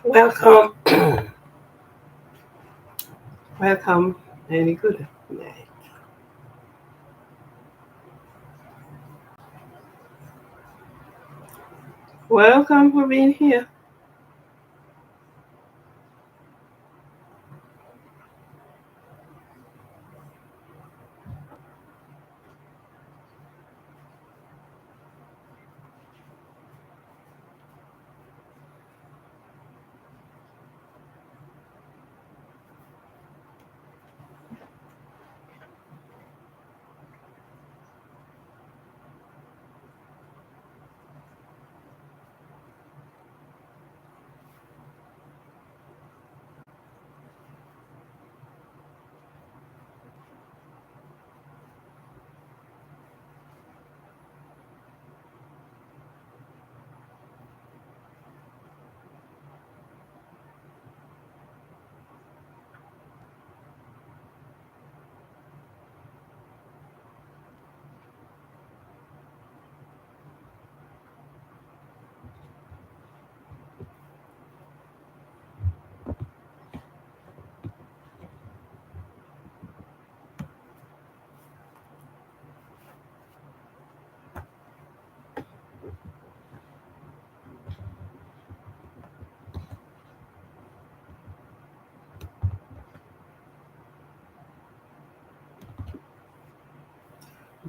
Welcome, welcome, and good night. Welcome for being here.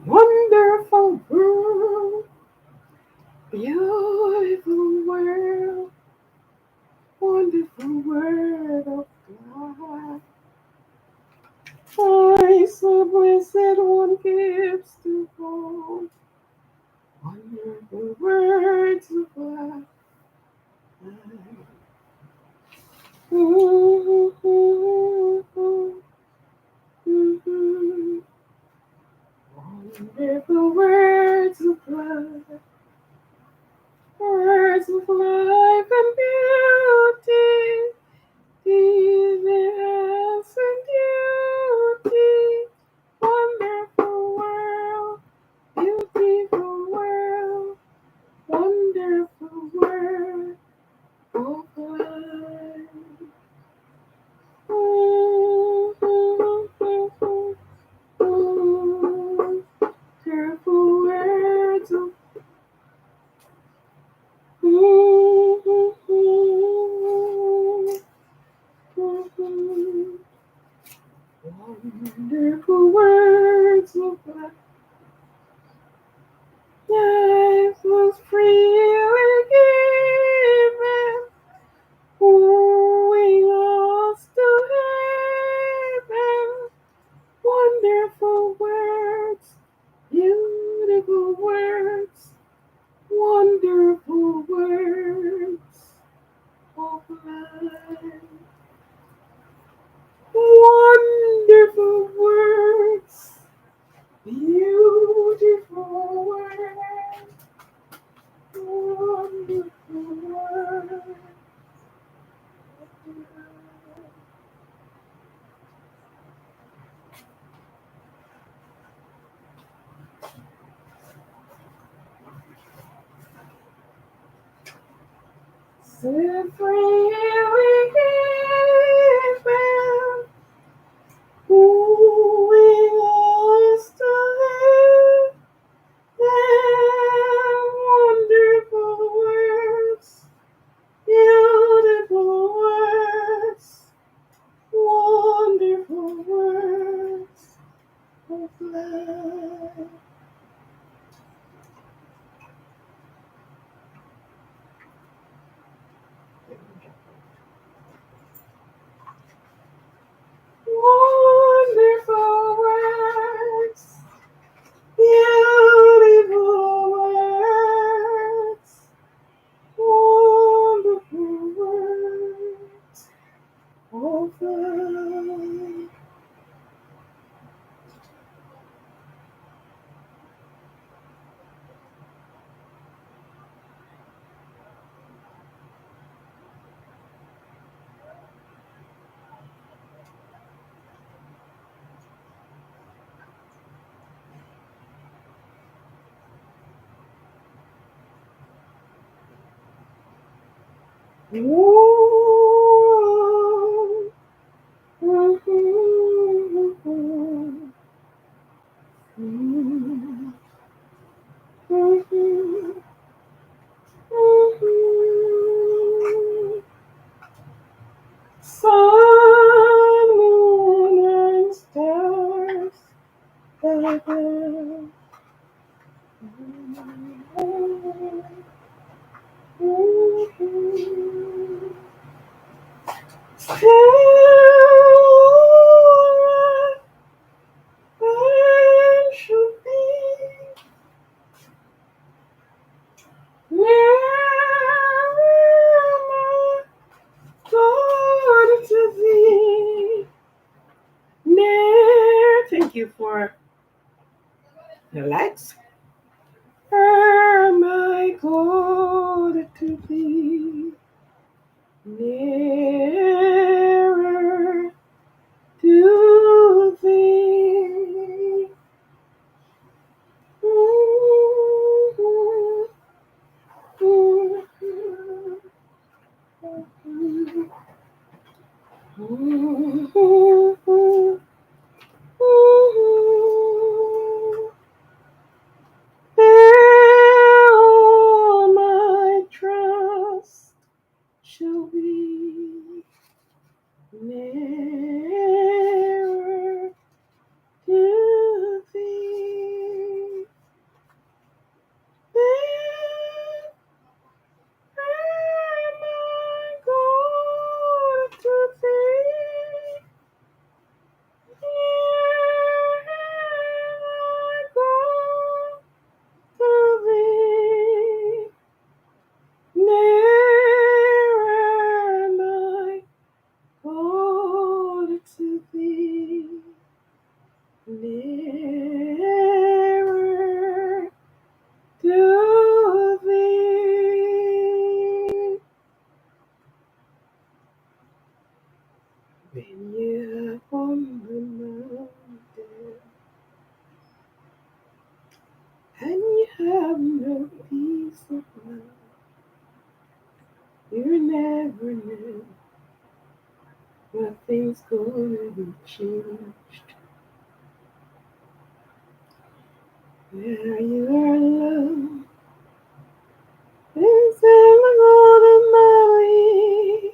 Wonderful world, beautiful world, wonderful world of God. I so blessed one gives to all. Wonderful words of God. Ooh, ooh, ooh, ooh, ooh. Wonderful words of love, words of life and beauty, dearness and duty. Wonderful world, beautiful world, wonderful world of life. Ooh, ooh, ooh, ooh, ooh. Careful words of wonderful words of life. Life was freely given. We lost to heaven. Wonderful words, beautiful words, wonderful words of life. Wonderful words, beautiful words, wonderful words. Set free we given, who we lost to live, wonderful words, beautiful words, wonderful words of love. Ooh. Sun, moon, and stars above. Still I should be near my God to thee. Near. Thank you for the lights. My God to thee. Nearer to thee. There all my trust shall be nearer to thee. There am I going to thee. Here am I going to thee. Nearer am I called to thee. Nearer to thee. When you're up on the mountain and you have no peace of mind, you never know what things gonna be changed. Where you are alone is in the golden valley.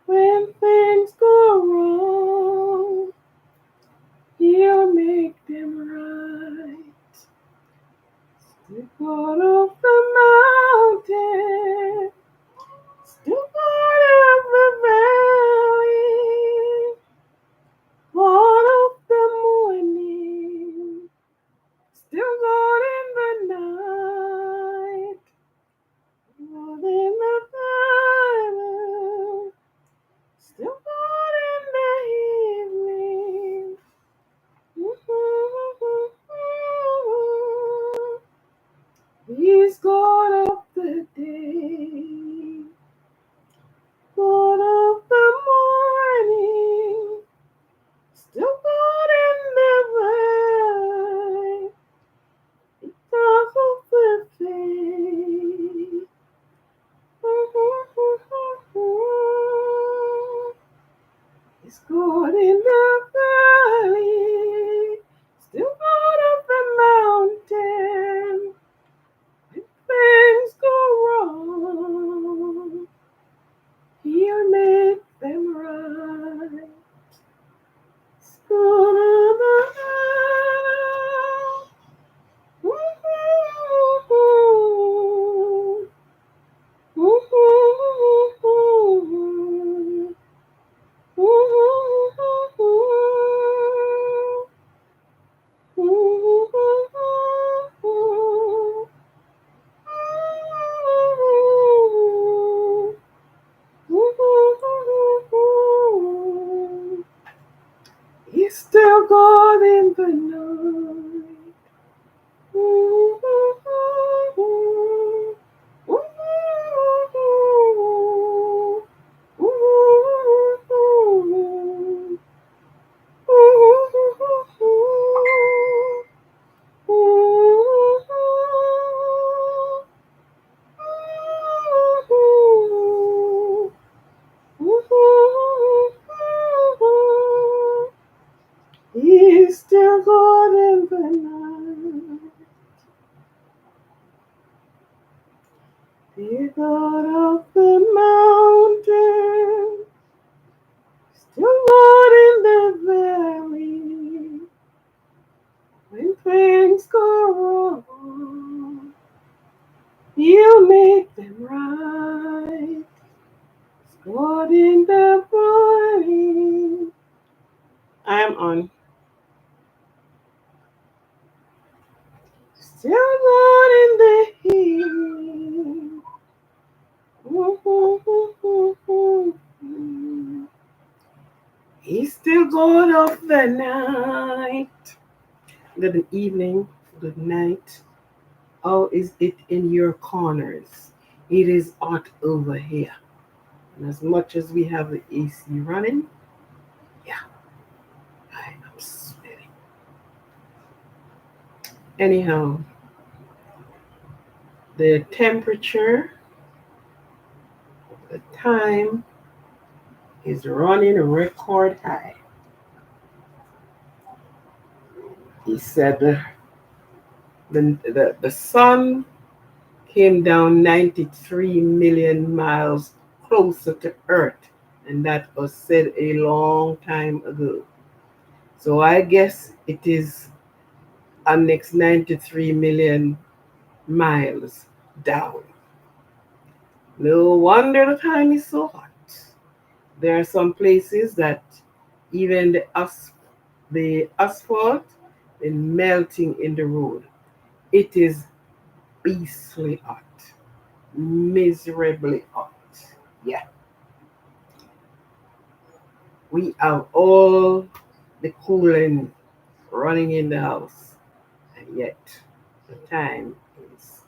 When things go wrong, He'll make them right. Step out of the mountain, step out of the valley, out of the morning, still God in the night, God in the Bible, still God in the evening. He's God. Dear God of the mountain, still God in the valley. When things go wrong, you make them right. God in the valley. I'm on. Still God in the heat. He's still God of the night. Good evening, good night. How is it in your corners? It is hot over here. And as much as we have the AC running, yeah, I am sweating. Anyhow, the temperature, the time is running a record high. He said the sun came down 93 million miles closer to Earth, and that was said a long time ago. So I guess it is a next 93 million miles down. No wonder the time is so hot. There are some places that even the asphalt is melting in the road. It is beastly hot, miserably hot. Yeah, we have all the cooling running in the house, and yet the time is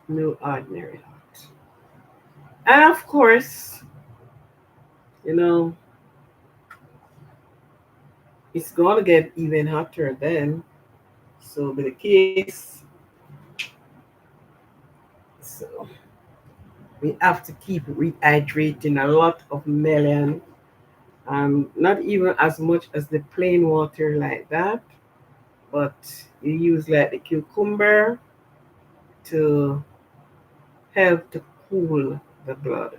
no ordinary hot. And of course, you know, it's gonna get even hotter then. So be the case. So we have to keep rehydrating a lot of melon. Not even as much as the plain water like that, but you use like the cucumber to help to cool the blood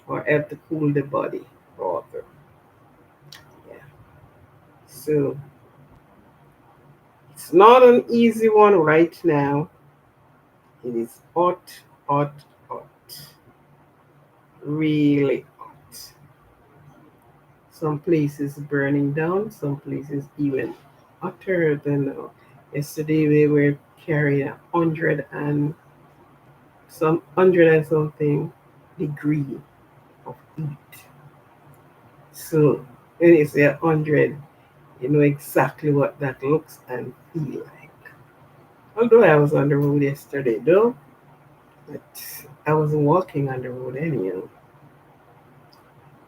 or help to cool the body rather. Yeah. So it's not an easy one right now. It is hot, hot, hot. Really hot. Some places burning down, some places even hotter than yesterday. We were carrying 100 and something degree of heat. So when you say 100, you know exactly what that looks and feel like. Although I was on the road yesterday, though, but I wasn't walking on the road anyhow.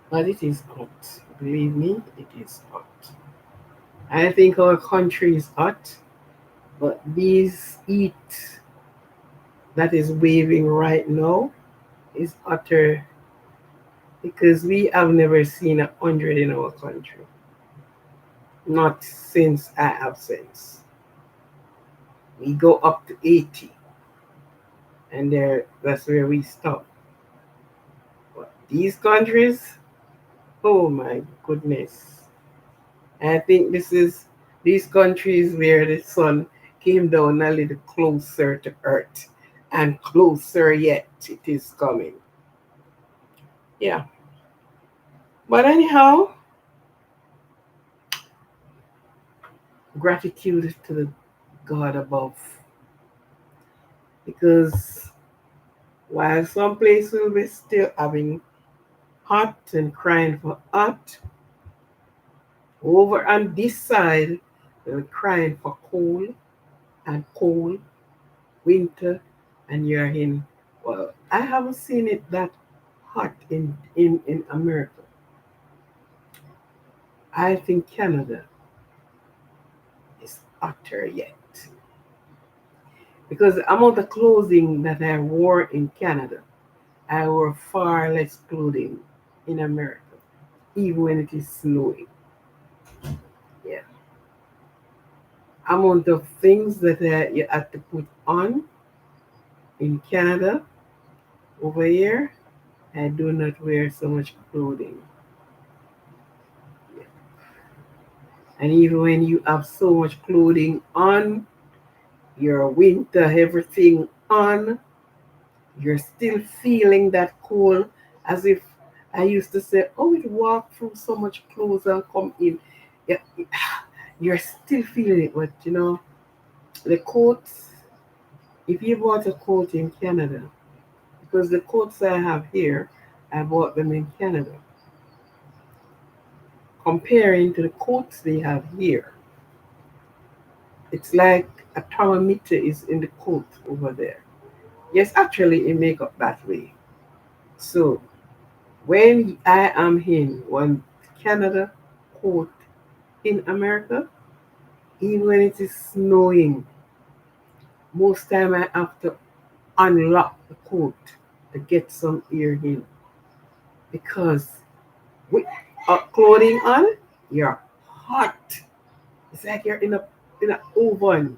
But it is hot. Believe me, it is hot. I think our country is hot, but these heat that is waving right now is hotter because we have never seen 100 in our country. Not since I have since. We go up to 80, and there that's where we stop. But these countries, oh my goodness. I think this is these countries where the sun came down a little closer to Earth, and closer yet it is coming. Yeah. But anyhow, gratitude to the God above. Because while some places will be still having hot and crying for hot, over on this side, they're crying for cold and cold, winter, and you're in, well, I haven't seen it that hot in America. I think Canada is hotter yet. Because the amount of clothing that I wore in Canada, I wore far less clothing in America, even when it is snowing. Yeah. amount of things that you had to put on in Canada over here. I do not wear so much clothing. And even when you have so much clothing on, your winter, everything on, you're still feeling that cold as if I used to say, oh, it walked through so much clothes and come in. Yeah, you're still feeling it, but the coats, if you bought a coat in Canada, because the coats I have here, I bought them in Canada, comparing to the coats they have here, it's like a thermometer is in the coat over there. Yes, actually, it make up that way. So when I am in one Canada coat in America, even when it is snowing, most time I have to unlock the coat to get some air in because with clothing on, you're hot. It's like you're in an oven.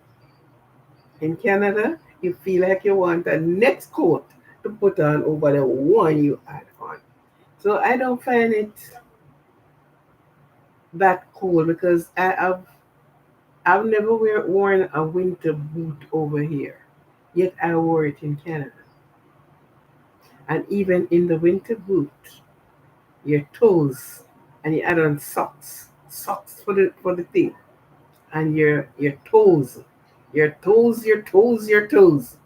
In Canada, you feel like you want a next coat to put on over the one you had on. So I don't find it that cold because I've never worn a winter boot over here. Yet I wore it in Canada. And even in the winter boot, your toes and you add on socks for the thing, and your toes, your toes.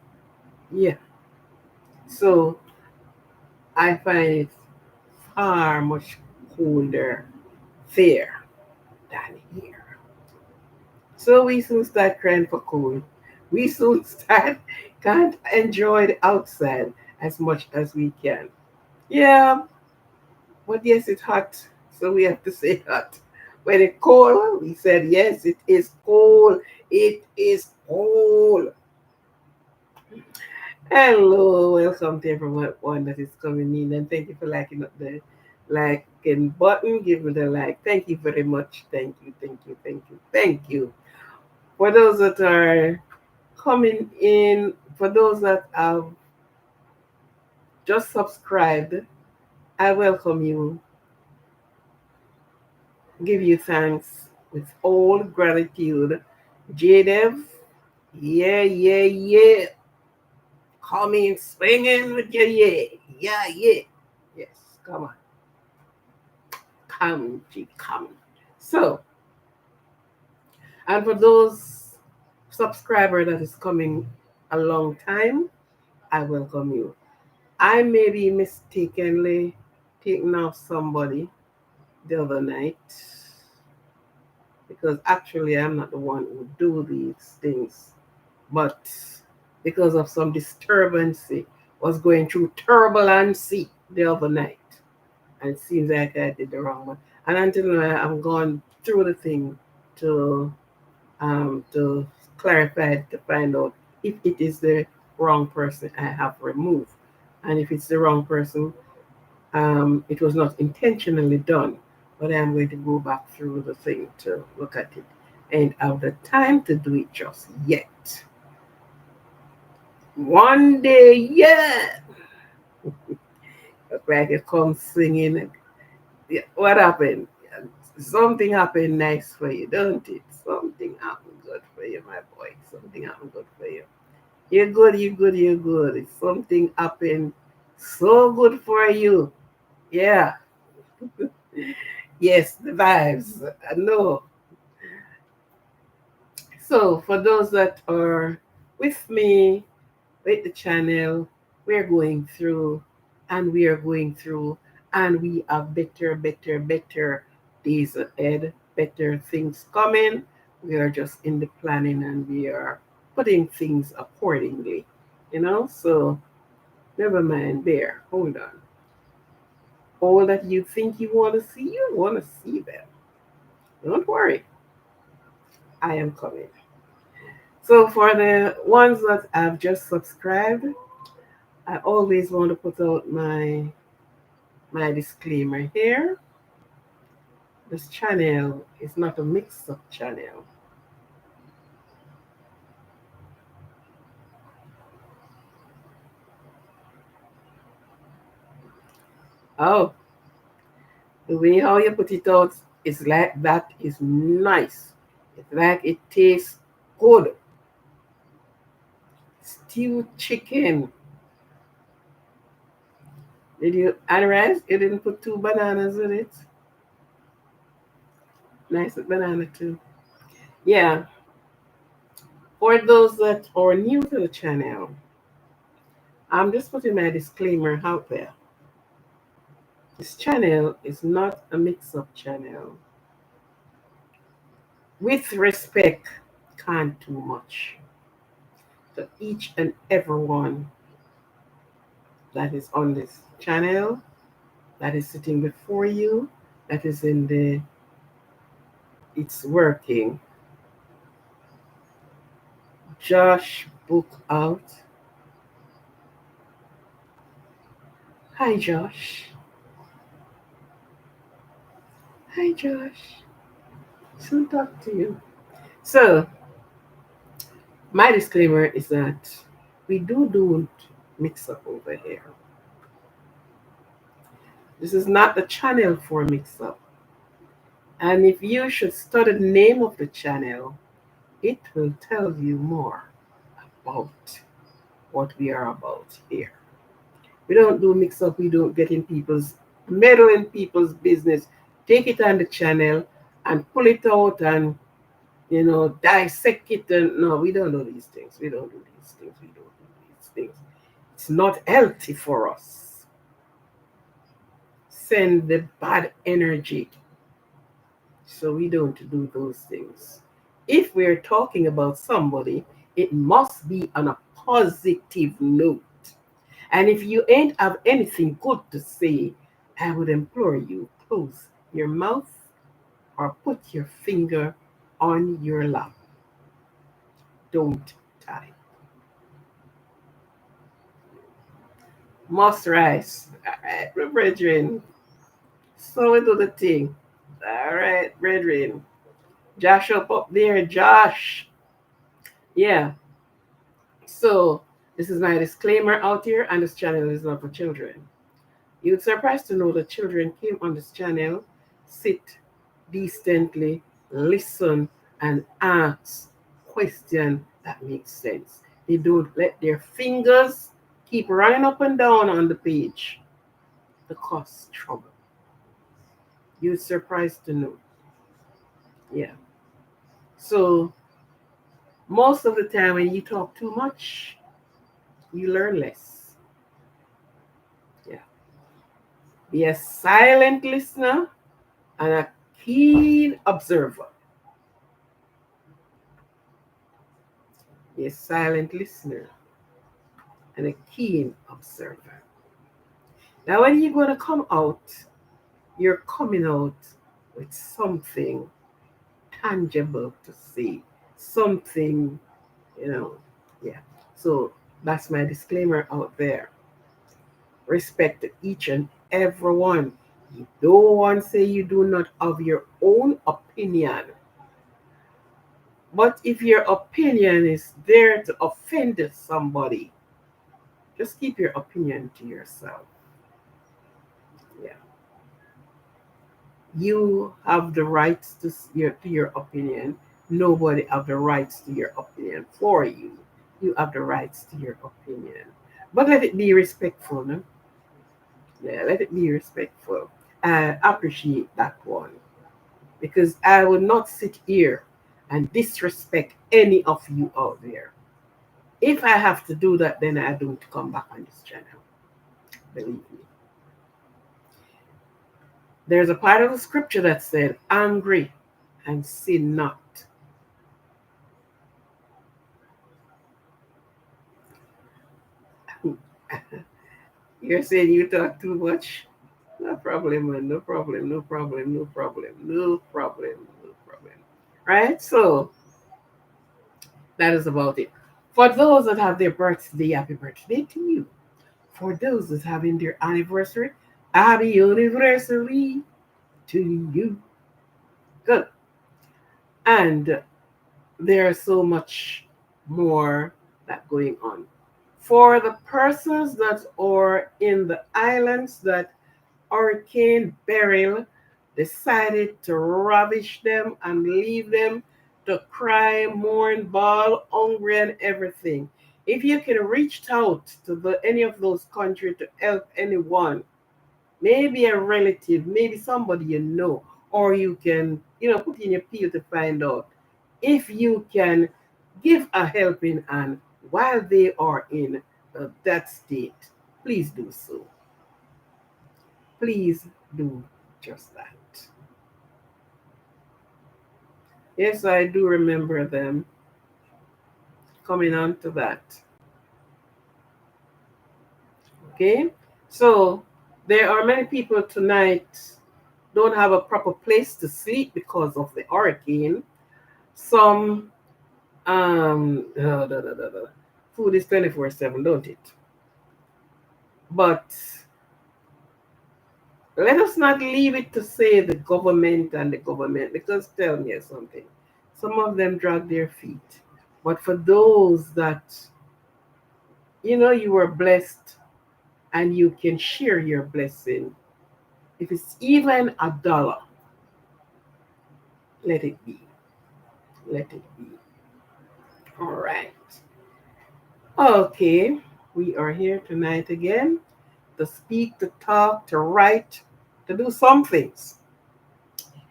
Yeah. So I find it far much colder there than here. So we soon start crying for cold. We soon start can't enjoy the outside as much as we can. Yeah, but yes, it's hot, so we have to say hot. When it's cold, we said yes, it is cold. It is cold. Hello, welcome to everyone that is coming in, and thank you for liking up the liking button. Give me the like. Thank you very much. Thank you, thank you, thank you, thank you. For those that are coming in, for those that have just subscribed, I welcome you. Give you thanks with all gratitude. JDev, yeah, yeah, yeah. Coming swinging with your yeah, yeah, yeah. Yes, come on. Come, G, come. So, and for those subscriber that is coming a long time, I welcome you. I may be mistakenly taking off somebody the other night because actually I'm not the one who do these things, but because of some disturbancy, was going through turbulency the other night, and it seems like I did the wrong one. And until now, I'm going through the thing to clarify to find out if it is the wrong person I have removed, and if it's the wrong person, it was not intentionally done, but I'm going to go back through the thing to look at it and have the time to do it just yet. One day, yeah. Look like it comes singing. Yeah, what happened? Something happened nice for you, don't it? Something happened good for you, my boy. Something happened good for you. You're good, you're good, you're good. Something happened so good for you. Yeah. Yes, the vibes. I know. So, for those that are with me, with the channel, we're going through and we are going through and we have better days ahead, better things coming. We are just in the planning and we are putting things accordingly, So, never mind there. Hold on. All that you think you want to see, you want to see them. Don't worry. I am coming. So for the ones that have just subscribed, I always want to put out my disclaimer here. This channel is not a mix-up channel. Oh, the way how you put it out is like that is nice. It's like it tastes good. Stewed chicken. Did you add rice? You didn't put two bananas in it. Nice with banana too. Yeah. For those that are new to the channel, I'm just putting my disclaimer out there. This channel is not a mix-up channel. With respect, can't do much. To each and everyone that is on this channel, that is sitting before you, that is in the it's working. Josh book out. Hi Josh. Hi Josh. Soon talk to you. So my disclaimer is that we don't mix up over here. This is not the channel for mix up. And if you should study the name of the channel, it will tell you more about what we are about here. We don't do mix up, we don't get in people's meddle in people's business, take it on the channel and pull it out and dissect it and no, we don't do these things. We don't do these things. We don't do these things. It's not healthy for us. Send the bad energy. So we don't do those things. If we're talking about somebody, it must be on a positive note. And if you ain't have anything good to say, I would implore you, close your mouth or put your finger on your lap. Don't type. Must rise. All right, brethren. So we do the thing. All right, brethren. Josh up there, Josh. Yeah. So this is my disclaimer out here, and this channel is not for children. You'd surprised to know that children came on this channel, sit decently, listen, and ask question that makes sense. They don't let their fingers keep running up and down on the page to cause trouble. You're surprised to know. Yeah. So most of the time when you talk too much, you learn less. Yeah. Be a silent listener and a keen observer. Be a silent listener and a keen observer. Now, when you're going to come out, you're coming out with something tangible to say, something, you know, yeah. So that's my disclaimer out there. Respect each and everyone. You don't want to say you do not have your own opinion. But if your opinion is there to offend somebody, just keep your opinion to yourself. Yeah. You have the rights to your opinion. Nobody have the rights to your opinion for you. You have the rights to your opinion. But let it be respectful, no? Yeah, let it be respectful. I appreciate that one. Because I will not sit here and disrespect any of you out there. If I have to do that, then I don't come back on this channel. Believe me. There's a part of the scripture that said, angry and sin not. You're saying you talk too much? No problem, man. No problem, no problem, no problem, no problem, no problem. Right? So that is about it. For those that have their birthday, happy birthday to you. For those that having their anniversary, happy anniversary to you. Good. And there's so much more that going on. For the persons that are in the islands that Hurricane Beryl decided to ravish them and leave them to cry, mourn, bawl, hungry, and everything. If you can reach out to any of those countries to help anyone, maybe a relative, maybe somebody you know, or you can, put in your peel to find out if you can give a helping hand while they are in that state. Please do so. Please do just that. Yes, I do remember them coming on to that. Okay, so there are many people tonight don't have a proper place to sleep because of the hurricane. Some food is 24/7, don't it? But let us not leave it to say the government and the government, because tell me something. Some of them drag their feet. But for those that, you were blessed and you can share your blessing, if it's even $1, let it be. Let it be. All right. Okay. We are here tonight again to speak, to talk, to write, to do some things.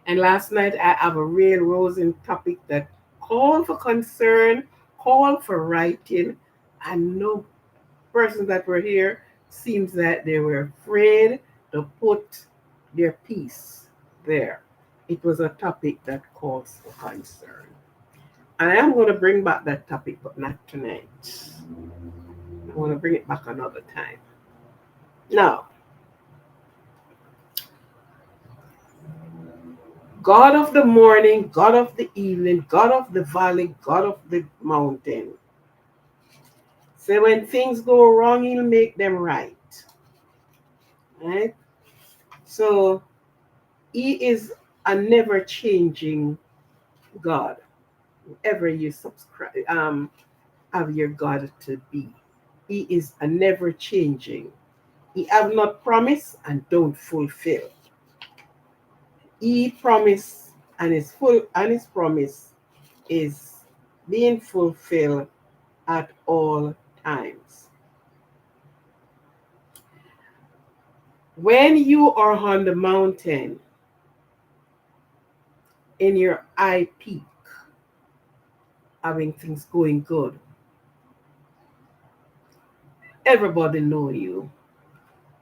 And last night I have a real rosy topic that called for concern, called for writing, and no persons that were here seems that they were afraid to put their piece there. It was a topic that calls for concern. And I am going to bring back that topic, but not tonight. I want to bring it back another time. Now, God of the morning, God of the evening, God of the valley, God of the mountain. So when things go wrong, He'll make them right. Right? So He is a never changing God. Whoever you subscribe, have your God to be. He is a never changing. He have not promised and don't fulfill. He promised and his promise is being fulfilled at all times. When you are on the mountain in your high peak, having things going good, everybody know you.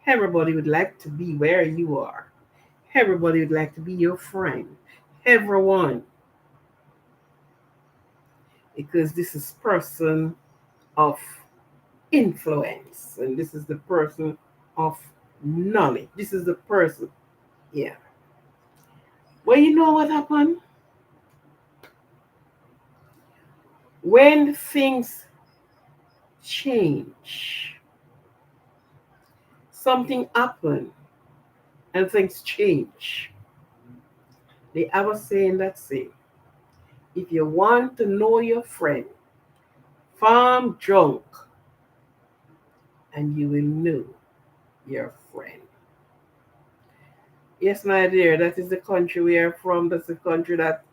Everybody would like to be where you are. Everybody would like to be your friend. Everyone. Because this is person of influence. And this is the person of knowledge. This is the person. Yeah. Well, you know what happened? When things change, something happen and things change. They have a saying that say, if you want to know your friend, farm drunk, and you will know your friend. Yes, my dear, that is the country we are from. That's the country that,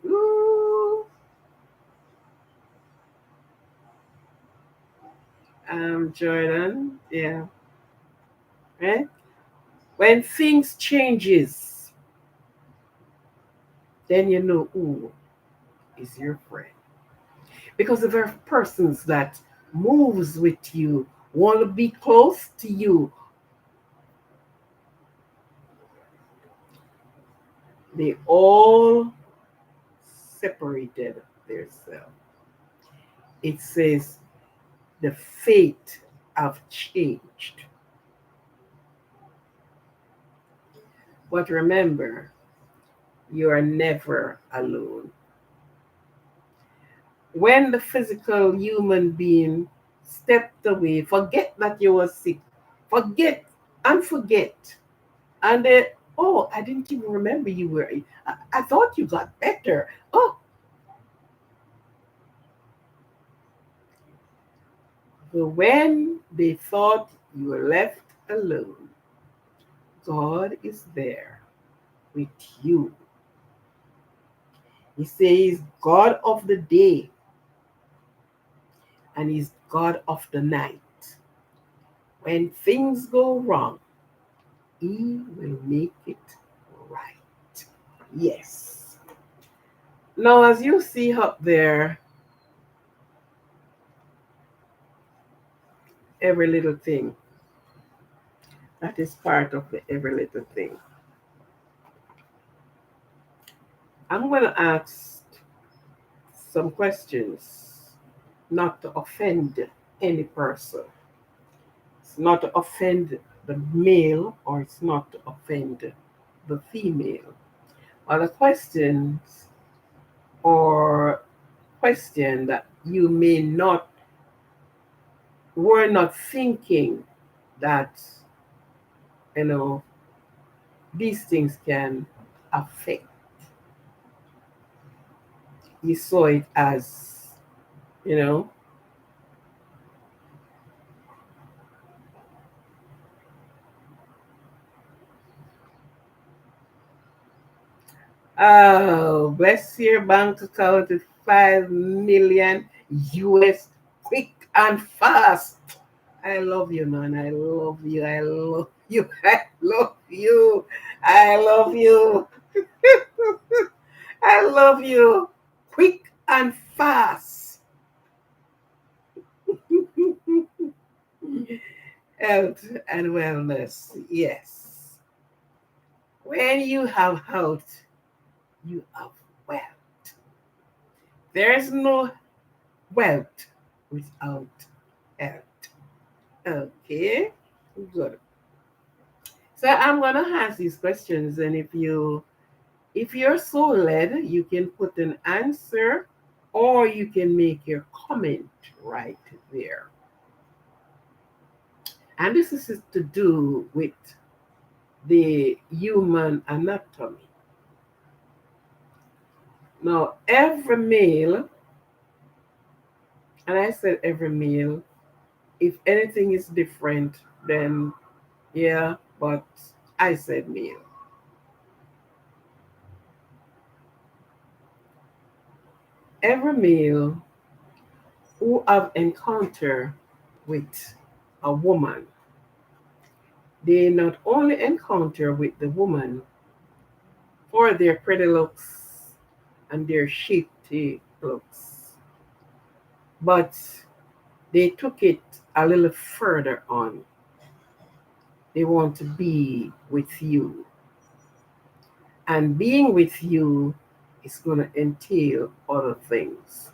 Jordan, yeah, right? When things changes, then you know who is your friend. Because there are persons that moves with you, want to be close to you. They all separated themselves. It says the fate have changed. But remember, you are never alone. When the physical human being stepped away, forget that you were sick. Forget and forget. And then, oh, I didn't even remember you were. I thought you got better. Oh, but when they thought you were left alone, God is there with you. He says God of the day and He's God of the night. When things go wrong, He will make it right. Yes. Now, as you see up there, every little thing, that is part of the every little thing. I'm going to ask some questions, not to offend any person. It's not to offend the male or it's not to offend the female. Are the questions or question that you may not were not thinking that you know these things can affect. You saw it as you know oh, bless your bank account with 5 million US quick and fast. I love you, man. I love you. I love you. I love you. I love you. I love you. Quick and fast. Health and wellness. Yes. When you have health, you have wealth. There is no wealth without health. Okay. Good. So I'm gonna ask these questions, and if you're so led, you can put an answer or you can make your comment right there. And this is to do with the human anatomy. Now, every male, and I said every male, if anything is different, then yeah, but I said male. Every male who have encounter with a woman, they not only encounter with the woman for their pretty looks and their shifty looks, but they took it a little further on. They want to be with you. And being with you is going to entail other things.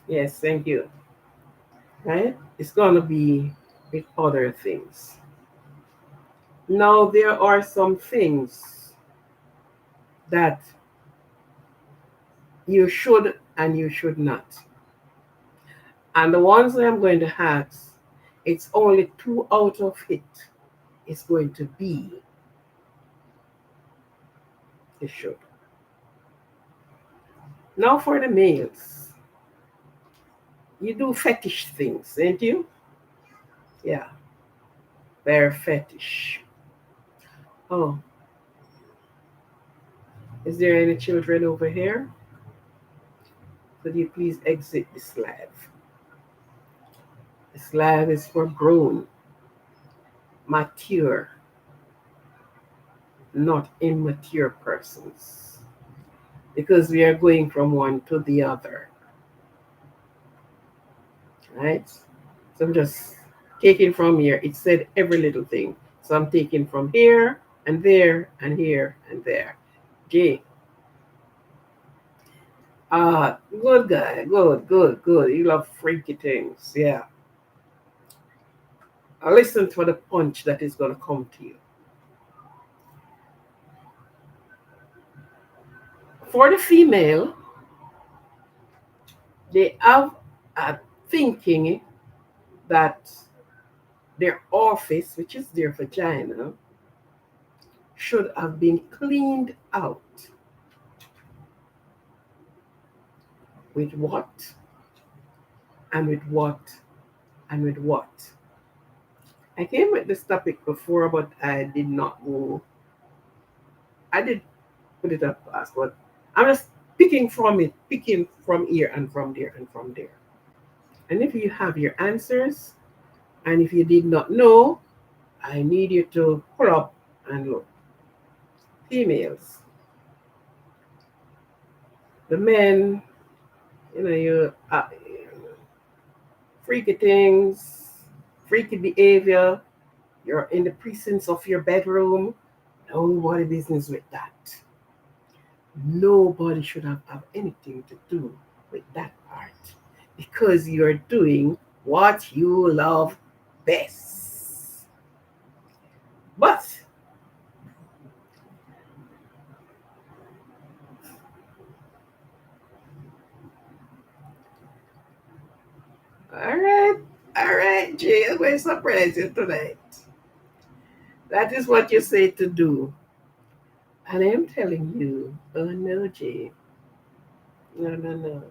Yes, thank you. Right? It's going to be with other things. Now, there are some things that you should and you should not. And the ones that I'm going to ask, it's only two out of it is going to be the should. Now for the males, you do fetish things, ain't you? Yeah, they're fetish. Oh, is there any children over here? Could you please exit this live? This live is for grown, mature, not immature persons. Because we are going from one to the other, right? So I'm just taking from here. It said every little thing. So I'm taking from here and there and here and there. J. Ah, good guy. Good, good, good. You love freaky things. Yeah. Now listen for the punch that is going to come to you. For the female, they have a thinking that their office, which is their vagina, should have been cleaned out with what? and with what and with what. I came with this topic before, but I did not go. I did put it up fast, but I'm just picking from it, picking from here and from there and from there. And if you have your answers, and if you did not know, I need you to pull up and look. Females, the men, you freaky things, freaky behavior. You're in the precincts of your bedroom. Nobody business with that. Nobody should have anything to do with that part because you're doing what you love best. But all right, Jay, I'm going to surprise you tonight. That is what you say to do. And I'm telling you, oh no, Jay, no, no, no.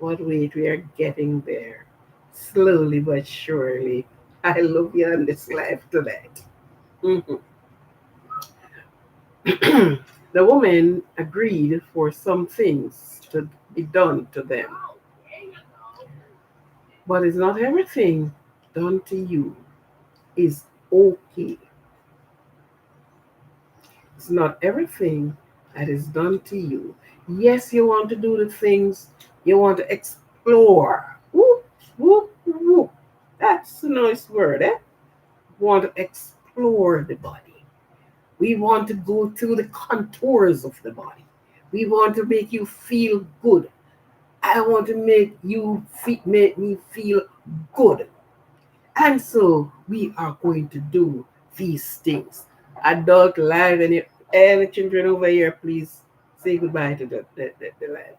But wait, we are getting there. Slowly but surely. I love you on this life tonight. Mhm. The woman agreed for some things to be done to them, but it's not everything done to you is okay. It's not everything that is done to you. Yes, you want to do the things, you want to explore. Whoop, whoop, whoop. That's a nice word, eh? Want to explore the body. We want to go through the contours of the body. We want to make you feel good. I want to make me feel good. And so we are going to do these things. Adult live and the children over here, please say goodbye to the live.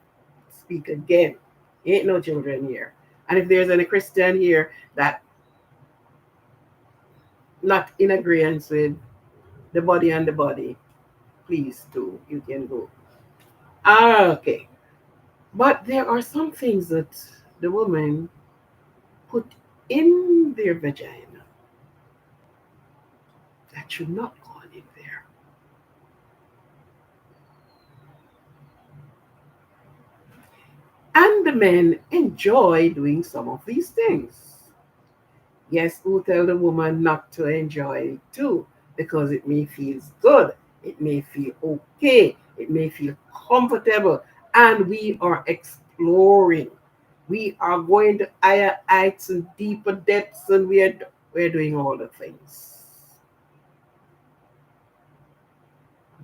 Speak again. Ain't no children here. And if there's any Christian here that not in agreement with the body, please do. You can go. Okay. But there are some things that the woman put in their vagina that should not go on in there. And the men enjoy doing some of these things. Yes, who tell the woman not to enjoy it too? Because it may feel good, it may feel okay, it may feel comfortable, and we are exploring. We are going to higher heights and deeper depths, and we're doing all the things.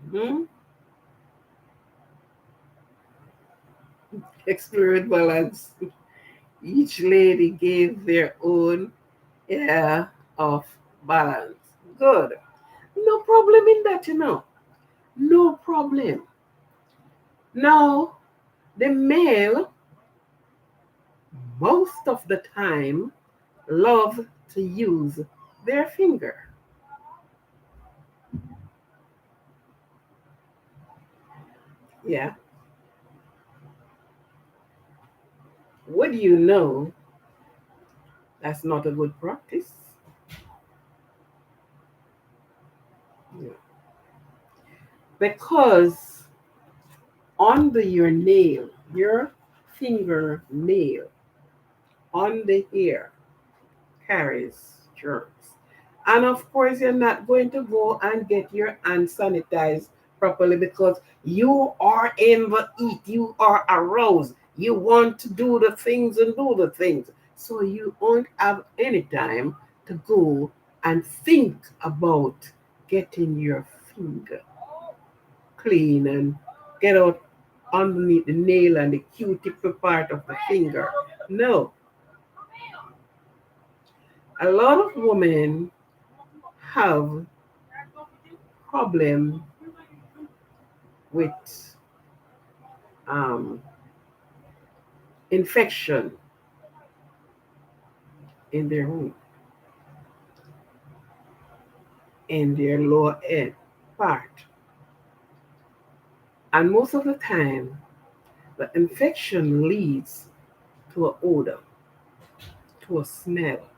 Mhm. Explored balance. Each lady gave their own air of balance. Good. No problem in that, No problem. Now, the male, most of the time, love to use their finger. Yeah. Would you know that's not a good practice? Yeah. Because under your nail, your finger nail, on the hair, carries germs. And of course, you're not going to go and get your hands sanitized properly because you are in the heat, you are aroused, you want to do the things and do the things. So you won't have any time to go and think about getting your finger clean and get out underneath the nail and the Q-tip part of the finger. No, a lot of women have problem with um, infection in their womb, in their lower end part. And most of the time, the infection leads to an odor. to a smell.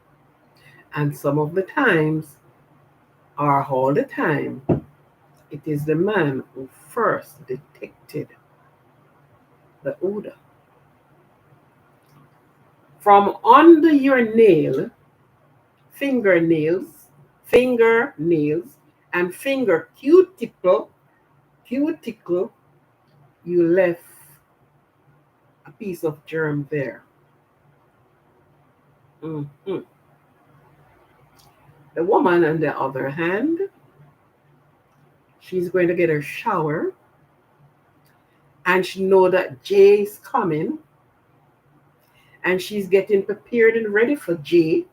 And some of the times, or all the time, it is the man who first detected the odor. From under your nail, fingernails, fingernails, and finger cuticle, you left a piece of germ there. Mhm. The woman, on the other hand, she's going to get her shower, and she know that Jay is coming, and she's getting prepared and ready for Jay.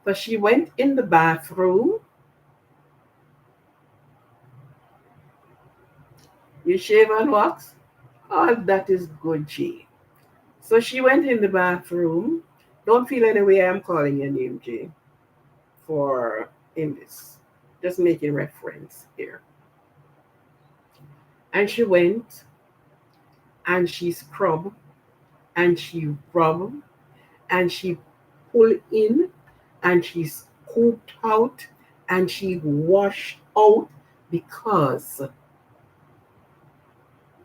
So she went in the bathroom. You shave and wax? Oh, that is good, Jay. So she went in the bathroom. Don't feel any way I'm calling your name, Jay, for in this. Just making reference here. And she went and she scrubbed and she rubbed and she pulled in and she scooped out and she washed out because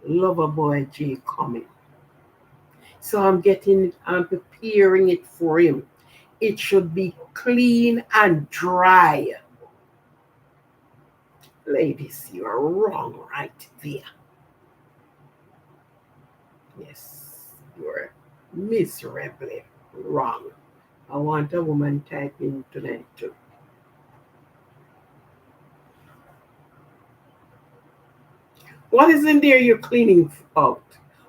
lover boy Jay coming. So I'm preparing it for him. It should be clean and dry. Ladies, you are wrong right there. Yes, you are miserably wrong. I want a woman typing tonight too. What is in there you're cleaning out?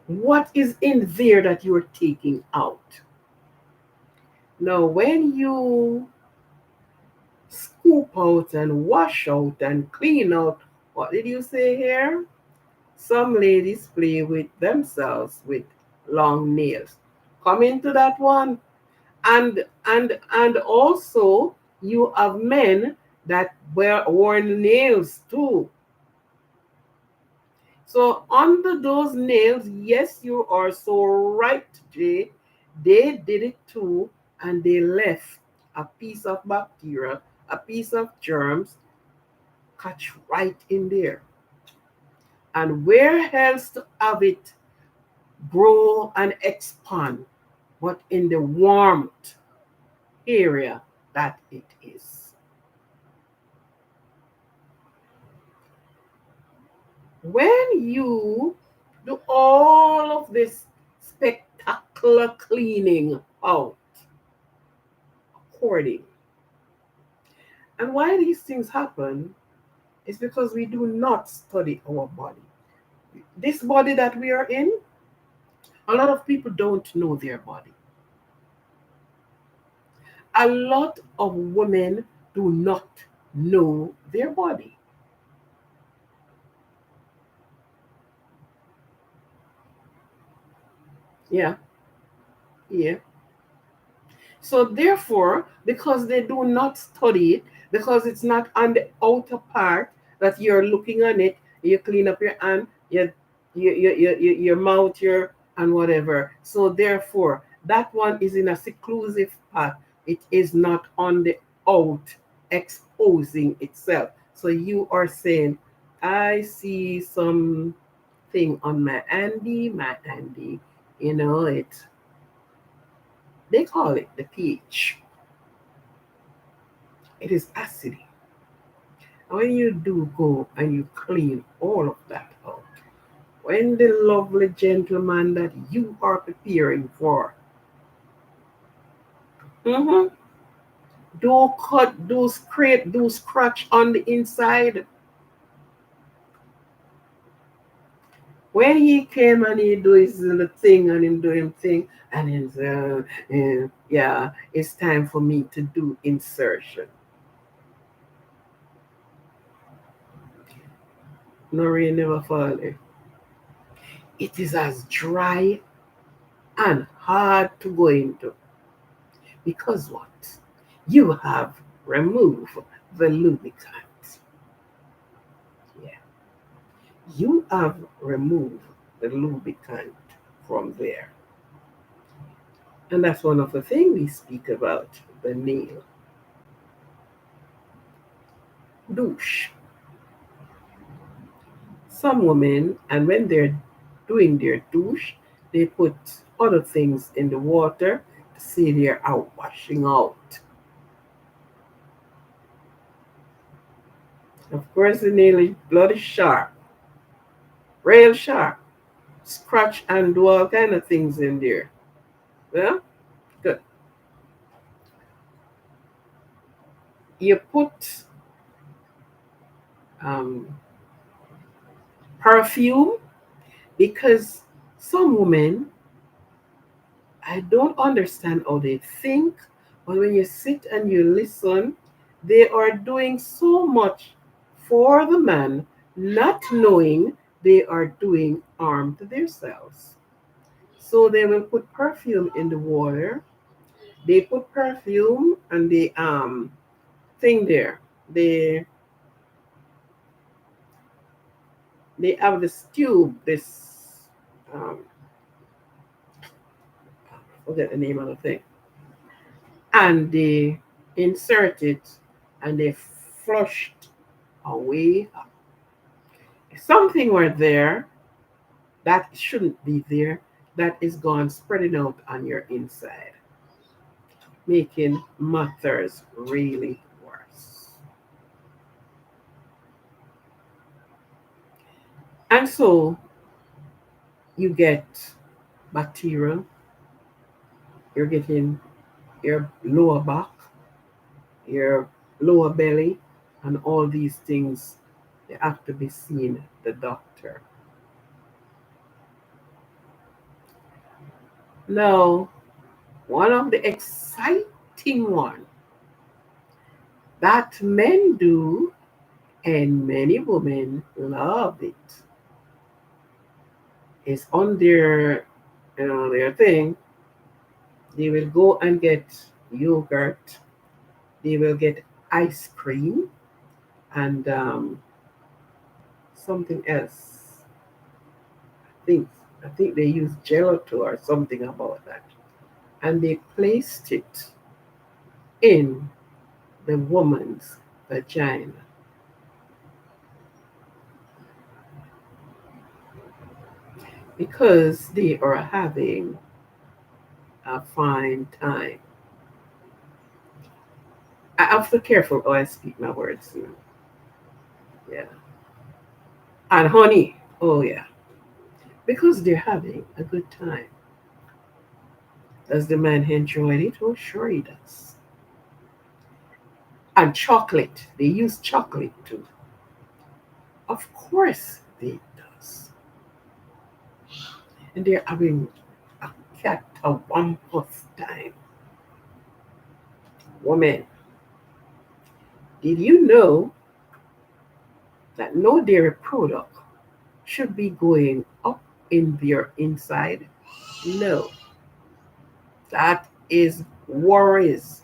What is in there that you're taking out? Now, when you scoop out and wash out and clean out, what did you say here? Some ladies play with themselves with long nails. Come into that one. And also you have men that wear worn nails too. So under those nails, yes, you are so right, Jay. They did it too, and they left a piece of bacteria, a piece of germs, catch right in there. And where else to have it grow and expand, but in the warmth area that it is. When you do all of this spectacular cleaning out, hoarding, and why these things happen is because we do not study our body. This body that we are in, a lot of people don't know their body. A lot of women do not know their body. Yeah, yeah. So therefore, because they do not study it, because it's not on the outer part that you're looking on it, you clean up your hand, your mouth, your and whatever. So therefore, that one is in a seclusive part. It is not on the out exposing itself. So you are saying, I see something on my Andy, it they call it the pH. It is acidy. And when you do go and you clean all of that out, when the lovely gentleman that you are preparing for, mm-hmm, do cut, do scrape, do scratch on the inside. When he came and he do his little thing and him do him thing, and he's yeah, it's time for me to do insertion. No rain never fall there. It is as dry and hard to go into. Because what? You have removed the lubricant. Yeah. You have removed the lubricant from there. And that's one of the things we speak about, the nail. Douche. Some women, and when they're doing their douche, they put other things in the water to say they're out washing out. Of course, the nail is bloody sharp, real sharp. Scratch and do all kind of things in there. Yeah, good. You put um, perfume because some women, I don't understand how they think, but when you sit and you listen, they are doing so much for the man, not knowing they are doing harm to themselves. So they will put perfume in the water. They put perfume and the thing there. They they have this tube, this um, I forget the name of the thing, and they insert it and they flushed away. If something were there that shouldn't be there, that is gone spreading out on your inside, making matters really worse. And so you get bacteria, you're getting your lower back, your lower belly, and all these things. You have to be seeing the doctor. Now, one of the exciting one that men do and many women love it is on their their thing. They will go and get yogurt. They will get ice cream and something else. think I think they use gelato or something about that, and they placed it in the woman's vagina because they are having a fine time. I have to be careful how I speak my words. Yeah, and honey, oh yeah, because they're having a good time. Does the man enjoy it? Oh, sure he does. And chocolate, they use chocolate too. Of course they does. And they're having a cat a wampus time. Woman, did you know that no dairy product should be going up in your inside? No, that is worries.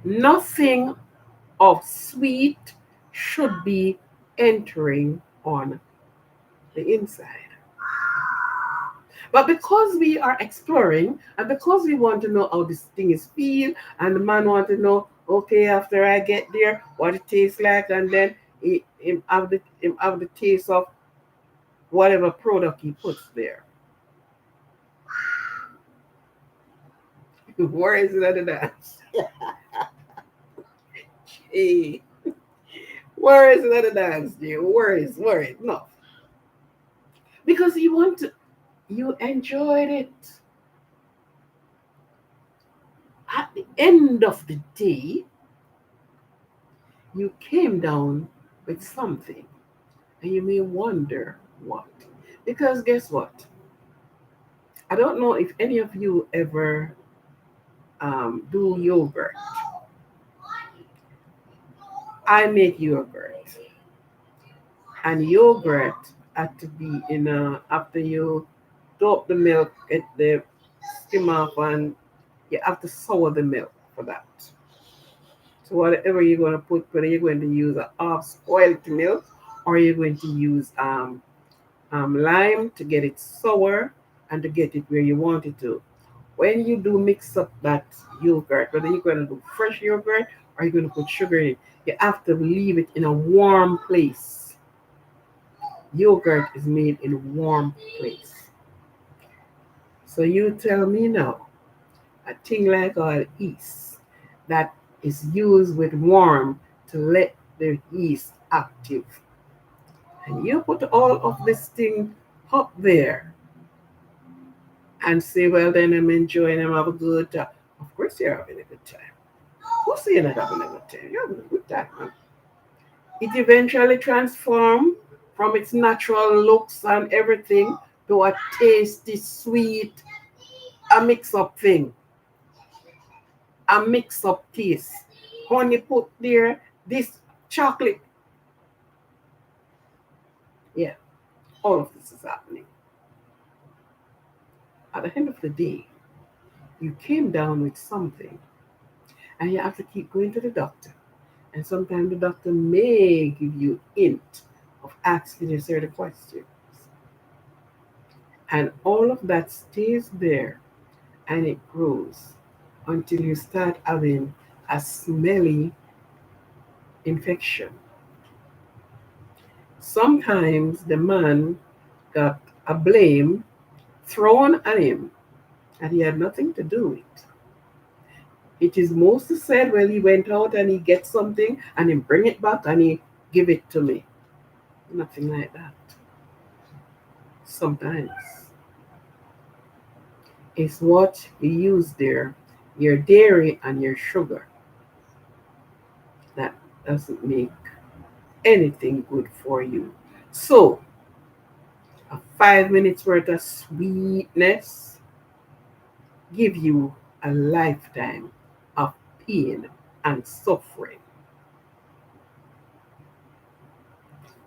Nothing of sweet should be entering on the inside. But because we are exploring and because we want to know how this thing is feel, and the man want to know, okay, after I get there, what it tastes like, and then him have the taste of whatever product he puts there. Where is it at that? Hey, where is it at the dance, dear? Where is no? Because you want to, you enjoyed it. At the end of the day, you came down with something, and you may wonder what. Because guess what? I don't know if any of you ever do yogurt. I make yogurt, and yogurt had to be in a after you dope the milk, get the skim off, and you have to sour the milk for that. So whatever you're going to put, whether you're going to use a half spoiled milk or you're going to use lime to get it sour, and to get it where you want it to. When you do mix up that yogurt, whether you're going to do fresh yogurt or you're going to put sugar in it, you have to leave it in a warm place. Yogurt is made in a warm place. So you tell me now, a thing like all yeast that is used with warm to let the yeast active. And you put all of this thing up there and say, well, then I'm enjoying, I'm having a good time. Of course, you're having a good time. Who's saying you're not having a good time? You're having a good time, man. It eventually transforms from its natural looks and everything to a tasty, sweet, a mix up thing, a mix up taste. Honey put there, this chocolate. Yeah, all of this is happening. At the end of the day, you came down with something and you have to keep going to the doctor. And sometimes the doctor may give you hint of asking you certain questions. And all of that stays there and it grows until you start having a smelly infection. Sometimes the man got a blame thrown at him and he had nothing to do with. It is mostly said, well, he went out and he get something and he bring it back and he give it to me. Nothing like that. Sometimes it's what you use there, your dairy and your sugar, that doesn't make anything good for you. So, a 5 minutes worth of sweetness give you a lifetime of pain and suffering.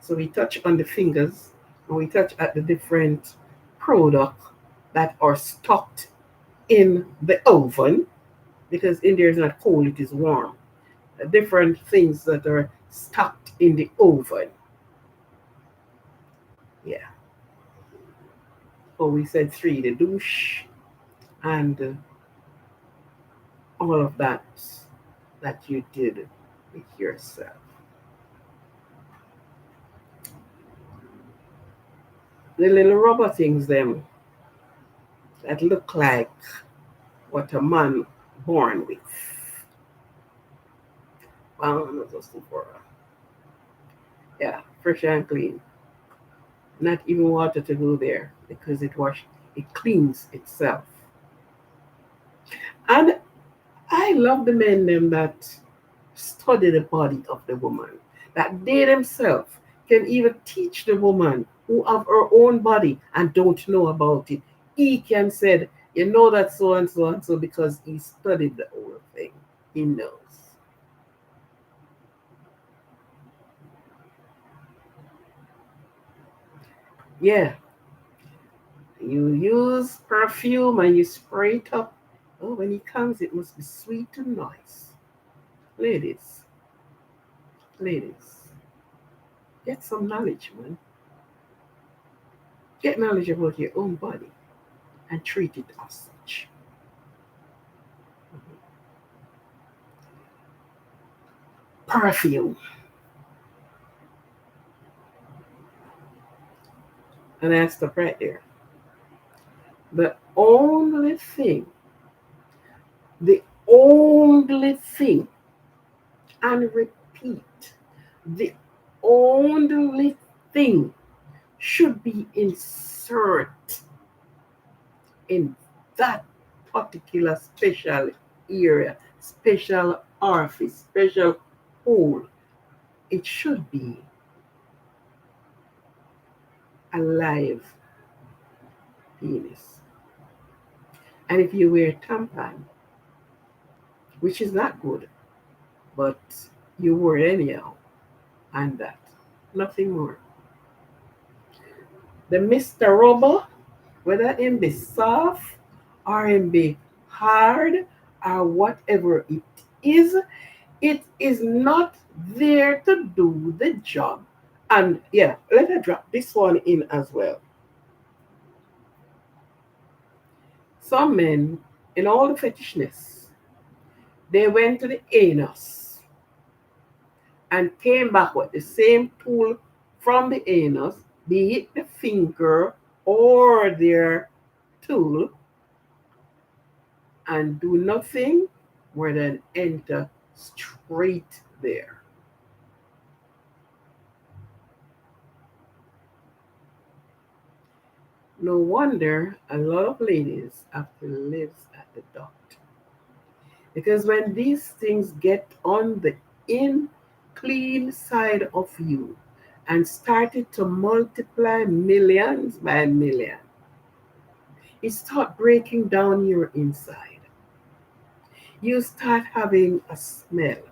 So we touch on the fingers and we touch at the different products that are stocked in the oven because India is not cold, it is warm. The different things that are stocked in the oven. Yeah. Oh, we said three, the douche and all of that you did with yourself. The little rubber things them that look like what a man born with. Well, I'm not just for yeah, fresh and clean. Not even water to go there because it cleans itself. And I love the men them that study the body of the woman, that they themselves can even teach the woman who have her own body and don't know about it. He can said, you know that so and so because he studied the whole thing. He knows. Yeah, you use perfume and you spray it up. Oh, when he comes, it must be sweet and nice. Ladies, ladies, get some knowledge, man. Get knowledge about your own body and treat it as such. Perfume. And I stop right there. The only thing, the only thing, and repeat, the only thing should be insert in that particular special area, special orifice, special hole. It should be a live penis. And if you wear tampon, which is not good, but you wore it anyhow, and that, nothing more. The Mr. Rubber, whether it be soft or it be hard or whatever it is not there to do the job. And yeah, let her drop this one in as well. Some men, in all the fetishness, they went to the anus and came back with the same tool from the anus, be it the finger or their tool, and do nothing more than enter straight there. No wonder a lot of ladies have to live at the doctor. Because when these things get on the in clean side of you and started to multiply millions by million, it start breaking down your inside. You start having a smell,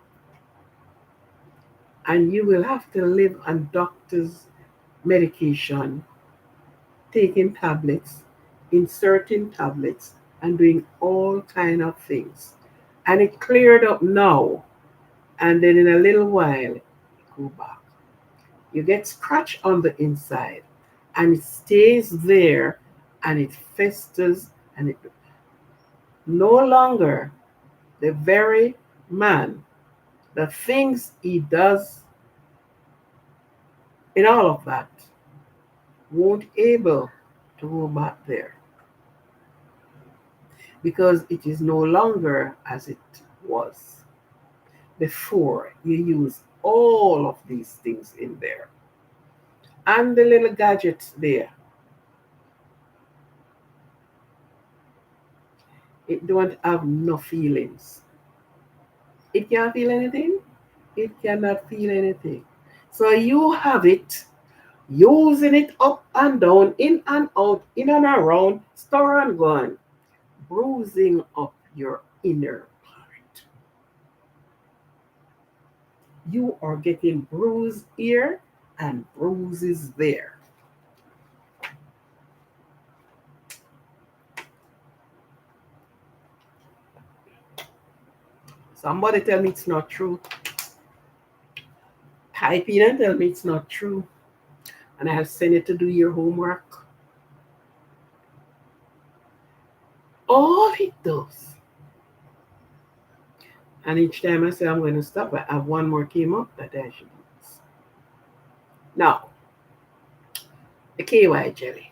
and you will have to live on doctor's medication, taking tablets, inserting tablets, and doing all kind of things. And it cleared up now, and then in a little while, it go back. You get scratch on the inside, and it stays there, and it festers, and it no longer the very man, the things he does in all of that won't able to go back there because it is no longer as it was before you use all of these things in there and the little gadgets there. It don't have no feelings. It can't feel anything. It cannot feel anything. So you have it using it up and down, in and out, in and around, stir and gone, bruising up your inner part. You are getting bruised here and bruises there. Somebody tell me it's not true. Type in and tell me it's not true. And I have sent it to do your homework. All it does. And each time I say I'm going to stop, I have one more came up that I should use. Now, the KY jelly.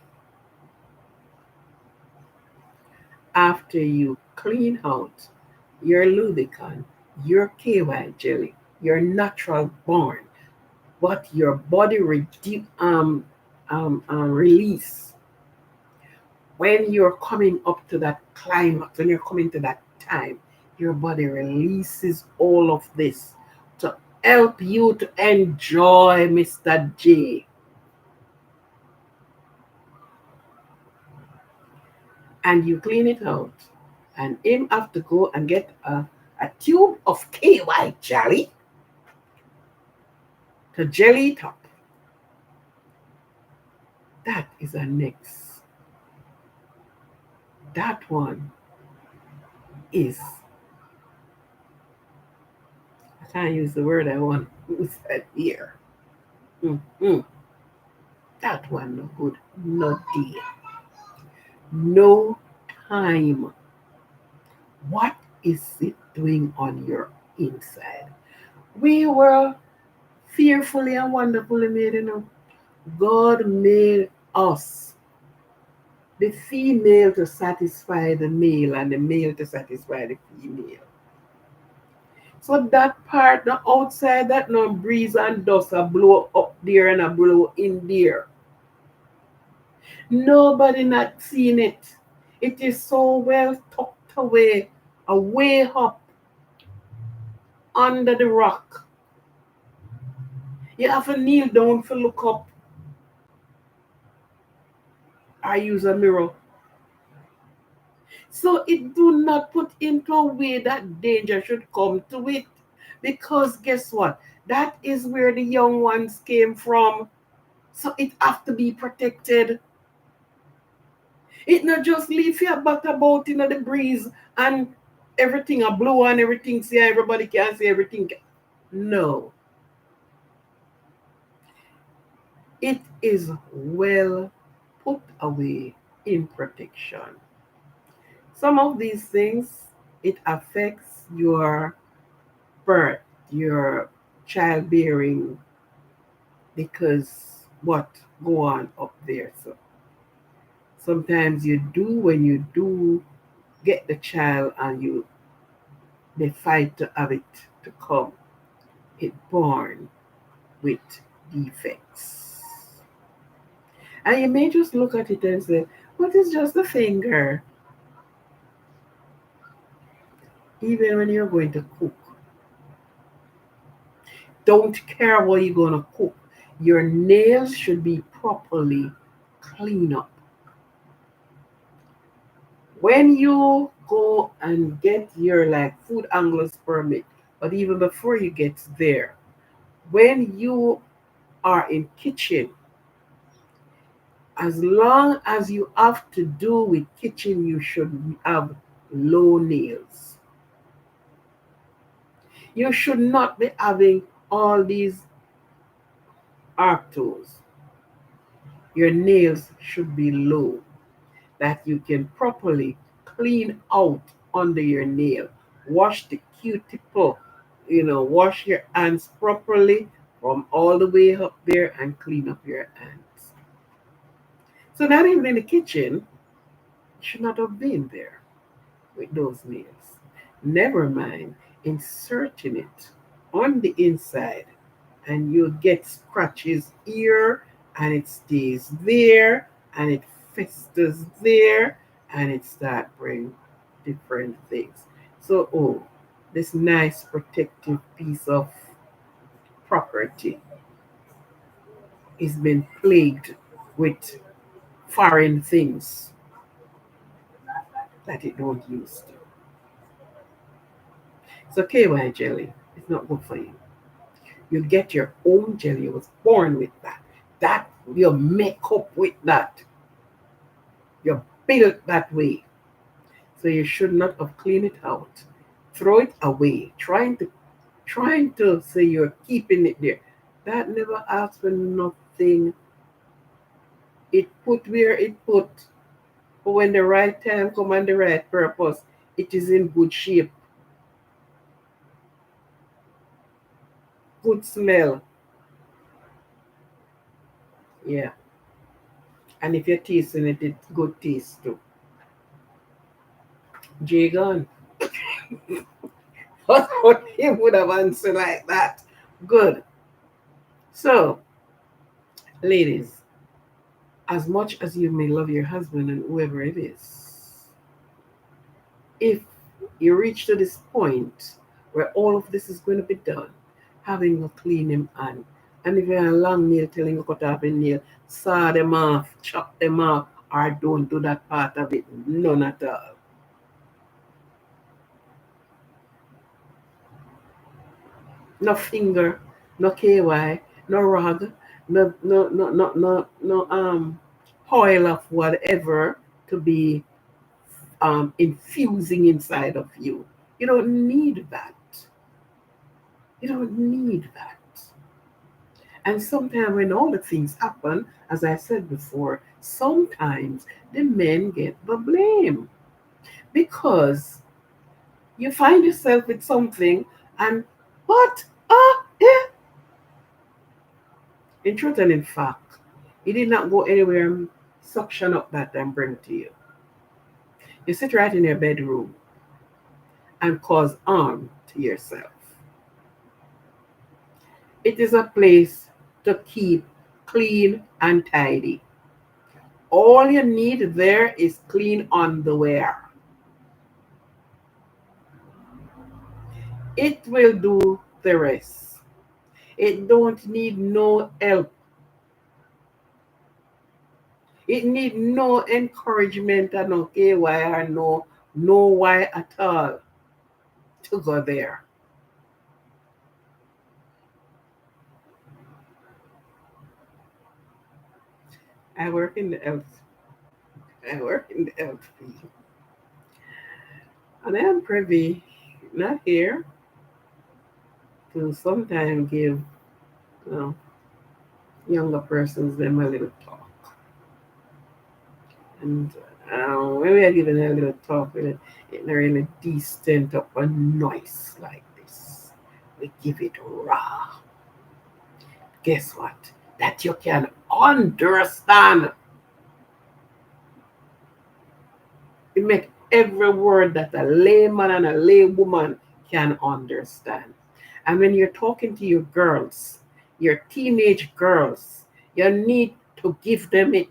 After you clean out your lubricant, your KY jelly, your natural born, what your body release when you're coming up to that climax, when you're coming to that time, your body releases all of this to help you to enjoy Mr. J. And you clean it out. And him have to go and get a tube of KY jelly to jelly it up. That is a next. That one is, I can't use the word I want to use that here. Mm-hmm. That one no good, no deal, no time. What is it doing on your inside? We were fearfully and wonderfully made, you know. God made us, the female to satisfy the male and the male to satisfy the female. So that part, the outside, that no breeze and dust a blow up there and a blow in there. Nobody not seen it. It is so well tucked away, away up under the rock. You have to kneel down to look up. I use a mirror. So it do not put into a way that danger should come to it. Because guess what? That is where the young ones came from. So it have to be protected. It not just leave your butt about in the breeze and everything a blow and everything see everybody can see everything. No. It is well put away in protection. Some of these things, it affects your birth, your childbearing, because what go on up there. So sometimes you do, when you do get the child and you they fight to have it to come, it born with defects. And you may just look at it and say, what is just a finger? Even when you're going to cook, don't care what you're going to cook. Your nails should be properly cleaned up. When you go and get your like food anglers permit, but even before you get there, when you are in kitchen, as long as you have to do with kitchen, you should have low nails. You should not be having all these arc toes. Your nails should be low, that you can properly clean out under your nail. Wash the cuticle, wash your hands properly from all the way up there and clean up your hands. So, not even in the kitchen, you should not have been there with those nails. Never mind inserting it on the inside, and you get scratches here, and it stays there, and it festers there, and it start bring different things. So, oh, this nice protective piece of property is been plagued with foreign things that it don't use to. So KY jelly is not good for you. You get your own jelly. You was born with that. That you make up with that. You're built that way. So you should not have cleaned it out. Throw it away. Trying to say you're keeping it there. That never asks for nothing. It put where it put. But when the right time come and the right purpose, it is in good shape, good smell. Yeah. And if you're tasting it, it's good taste too. Jagon. What he would have answered like that. Good. So, ladies, as much as you may love your husband and whoever it is, if you reach to this point where all of this is going to be done, having a clean him hand, and if you're a long nail telling you cut off a nail, saw them off, chop them off, or don't do that part of it, none at all. No finger, no KY, no rag, no oil of whatever to be infusing inside of you. You don't need that. You don't need that. And sometimes when all the things happen, as I said before, sometimes the men get the blame because you find yourself with something and what? Yeah. In truth and in fact, he did not go anywhere and suction up that and bring to you. You sit right in your bedroom and cause harm to yourself. It is a place to keep clean and tidy. All you need there is clean underwear. It will do the rest. It don't need no help. It need no encouragement and no KY or no why at all to go there. I work in the health. I work in the health field. And I am privy, not here, to sometimes give you know, younger persons them a little talk. And When we are giving a little talk with it in a really decent up a noise like this, we give it raw. Guess what? That you can understand. We make every word that a layman and a laywoman can understand. And when you're talking to your girls, your teenage girls, you need to give them it,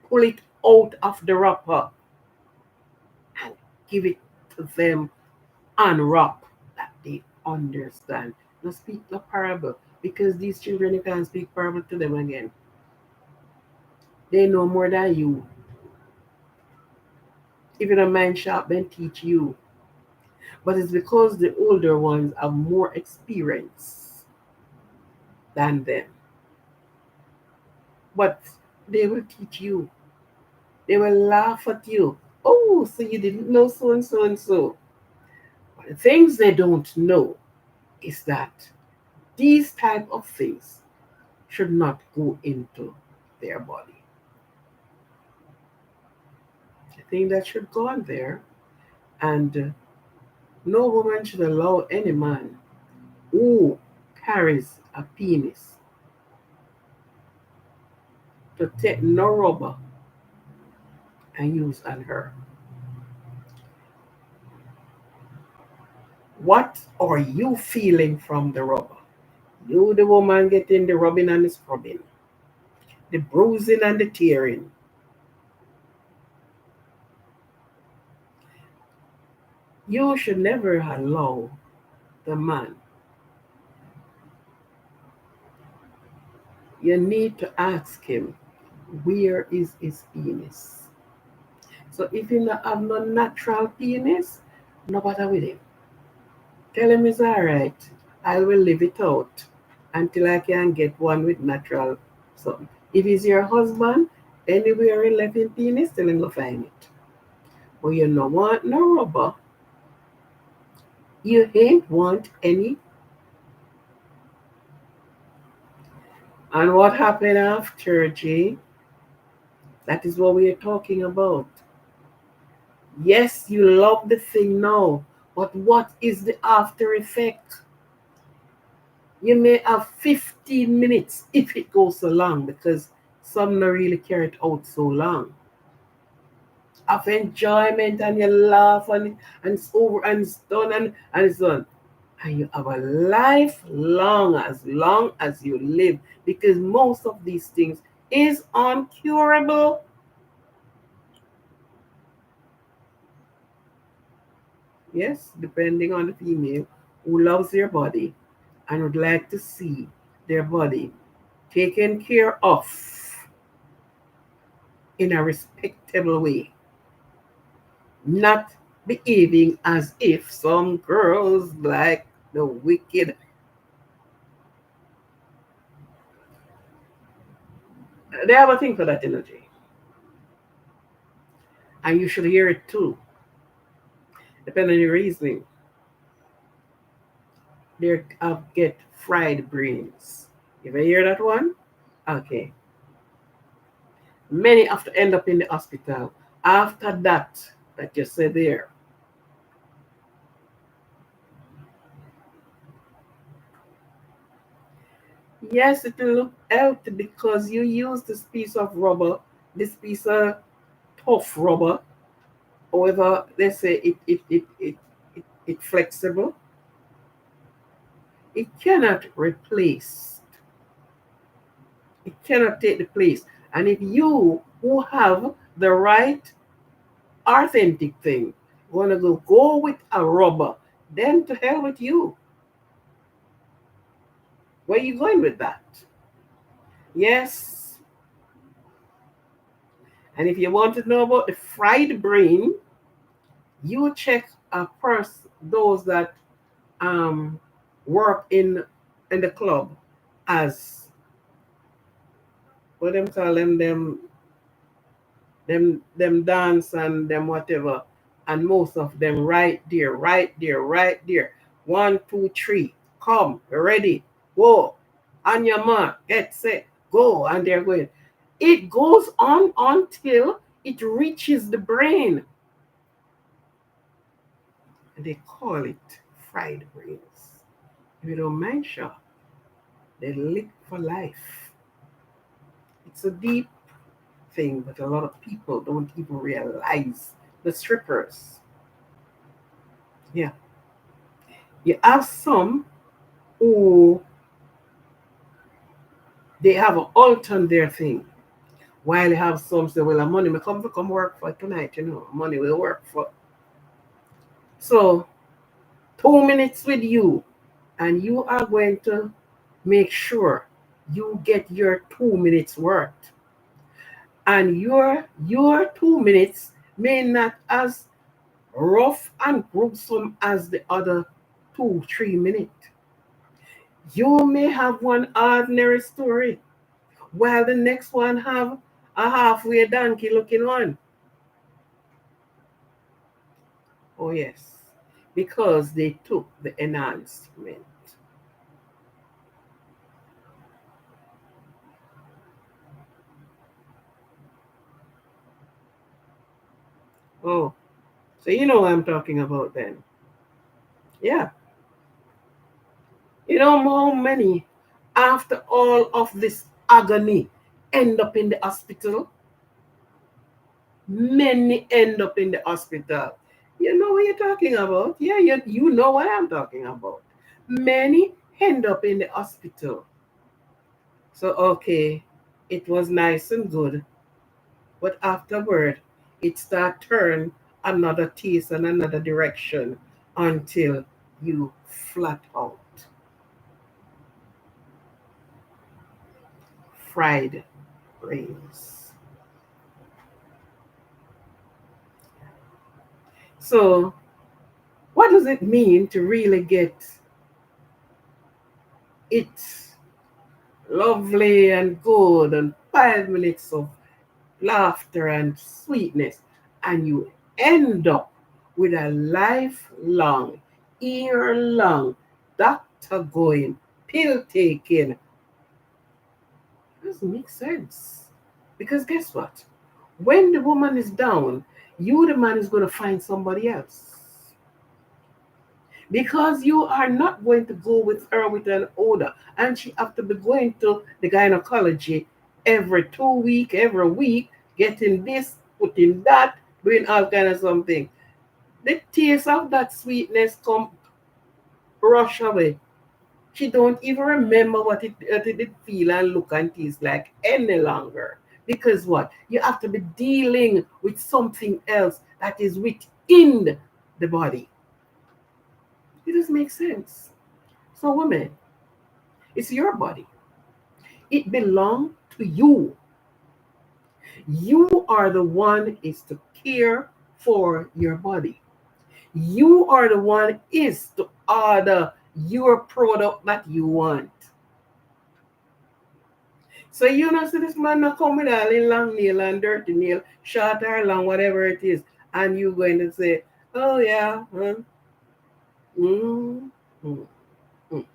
pull it out of the wrapper and give it to them unwrap that they understand. Now speak the parable because these children you can't speak parable to them again. They know more than you. Even a mind sharp then teach you. But it's because the older ones have more experience than them. But they will teach you. They will laugh at you. Oh, so you didn't know so and so and so. But the things they don't know is that these type of things should not go into their body. The thing that should go on there, and no woman should allow any man who carries a penis to take no rubber and use on her. What are you feeling from the rubber? You, the woman, getting the rubbing and the scrubbing, the bruising and the tearing. You should never allow the man. You need to ask him, where is his penis? So if you not have no natural penis, no bother with him. Tell him it's alright. I will live it out until I can get one with natural something. If he's your husband, anywhere he left in penis, tell him to find it. But you no want no rubber. You ain't want any. And what happened after, G? That is what we are talking about. Yes, you love the thing now, but what is the after effect? You may have 15 minutes if it goes so long because some don't really carry it out so long. Of enjoyment and you laugh and it's over and it's done and it's done. And you have a life long as you live because most of these things is uncurable. Yes, depending on the female who loves their body and would like to see their body taken care of in a respectable way, not behaving as if some girls like the wicked. They have a thing for that energy, and you should hear it too, depending on your reasoning. They get fried brains. You ever hear that one? Okay. Many have to end up in the hospital after that you said there. Yes, it will look healthy because you use this piece of rubber, this piece of tough rubber. However, they say it flexible. It cannot replace. It cannot take the place. And if you who have the right authentic thing wanna go with a rubber, then to hell with you. Where are you going with that? Yes. And if you want to know about the fried brain, you check first those that um, work in the club as what them call them dance and them whatever, and most of them right there. 1, 2, 3, come, ready, go, on your mark, get set, go, and they're going. It goes on until it reaches the brain. And they call it fried brains. If you don't mind, sure, they lick for life. It's a deep thing, but a lot of people don't even realize the strippers. Yeah. You have some who they have an alt on their thing. While you have some say, well, money may come work for tonight. Money will work for. So 2 minutes with you, and you are going to make sure you get your 2 minutes worth. And your 2 minutes may not as rough and gruesome as the other 2, 3 minutes. You may have one ordinary story, while the next one have a halfway donkey looking one. Oh yes, because they took the enhancement. Oh, so you know what I'm talking about then. Yeah. You know how many, after all of this agony, end up in the hospital? Many end up in the hospital. You know what you're talking about? Yeah, you know what I'm talking about. Many end up in the hospital. So, okay, it was nice and good, but afterward, it start turn another taste and another direction until you flat out. Fried brains. So, what does it mean to really get it lovely and good and 5 minutes of laughter and sweetness, and you end up with a lifelong, year long, doctor going, pill taking? Doesn't make sense. Because guess what? When the woman is down, you, the man, is going to find somebody else. Because you are not going to go with her with an odor, and she have to be going to the gynecology every 2 week, every week, getting this, putting that, doing all kind of something. The taste of that sweetness come rush away. She don't even remember what it did feel and look and taste like any longer. Because what? You have to be dealing with something else that is within the body. It doesn't make sense. So, woman, it's your body. It belongs to you. You are the one is to care for your body. You are the one is to order your product that you want. So you know, see this man not come with all in long nail and dirty nail, short or long, whatever it is, and you going to say, "Oh yeah, mm, mm, mm."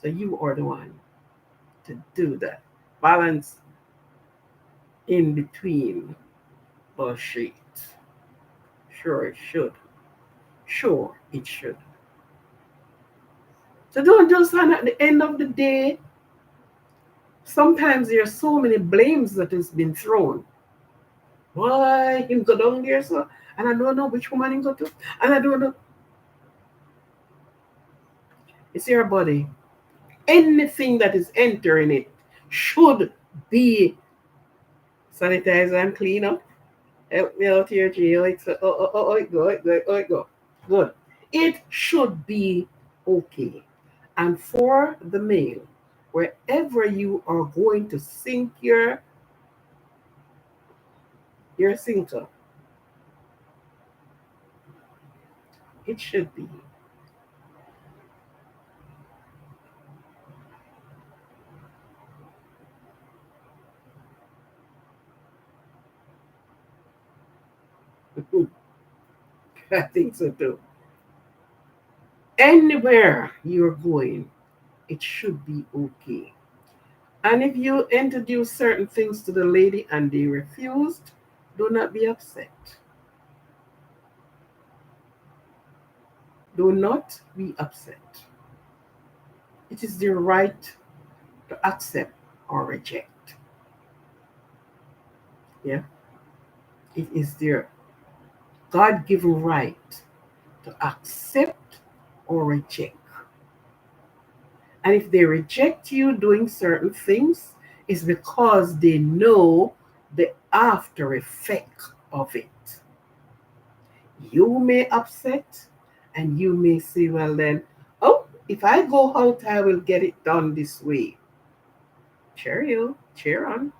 So you are the one to do that balance in between bullshit. Sure, it should. Sure, it should. So don't just, and at the end of the day, sometimes there are so many blames that has been thrown. Why him go down there, so? And I don't know which woman him go to. And I don't know. It's your body. Anything that is entering it should be sanitized and clean up. Help me out here, Gio. It's it go, it go. Good. It should be okay. And for the male, wherever you are going to sink your sinker, it should be. I think so too. Anywhere you're going, it should be okay. And if you introduce certain things to the lady and they refused, do not be upset. Do not be upset. It is their right to accept or reject. Yeah, it is their God given right to accept or reject. And if they reject you doing certain things, it's because they know the after effect of it. You may upset and you may say, well, then, oh, if I go out, I will get it done this way. Cheerio, cheer on.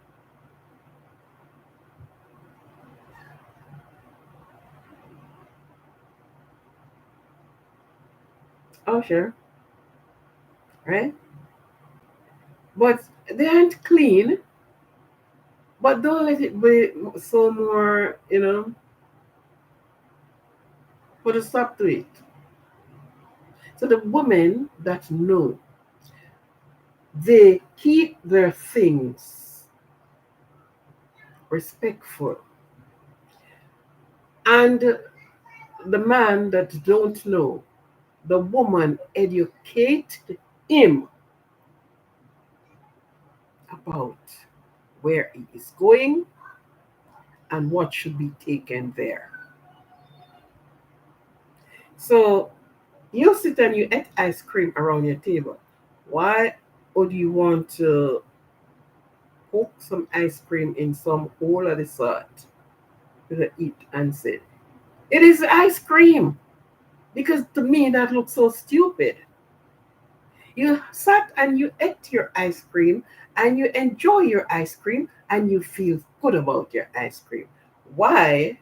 Oh, sure, right? But they aren't clean, but don't let it be so more, put a stop to it. So the women that know, they keep their things respectful. And the man that don't know, the woman educate him about where he is going and what should be taken there. So you sit and you eat ice cream around your table. Why would you want to poke some ice cream in some hole of the salt to eat and say, it is ice cream? Because to me that looks so stupid. You sat and you ate your ice cream and you enjoy your ice cream and you feel good about your ice cream. Why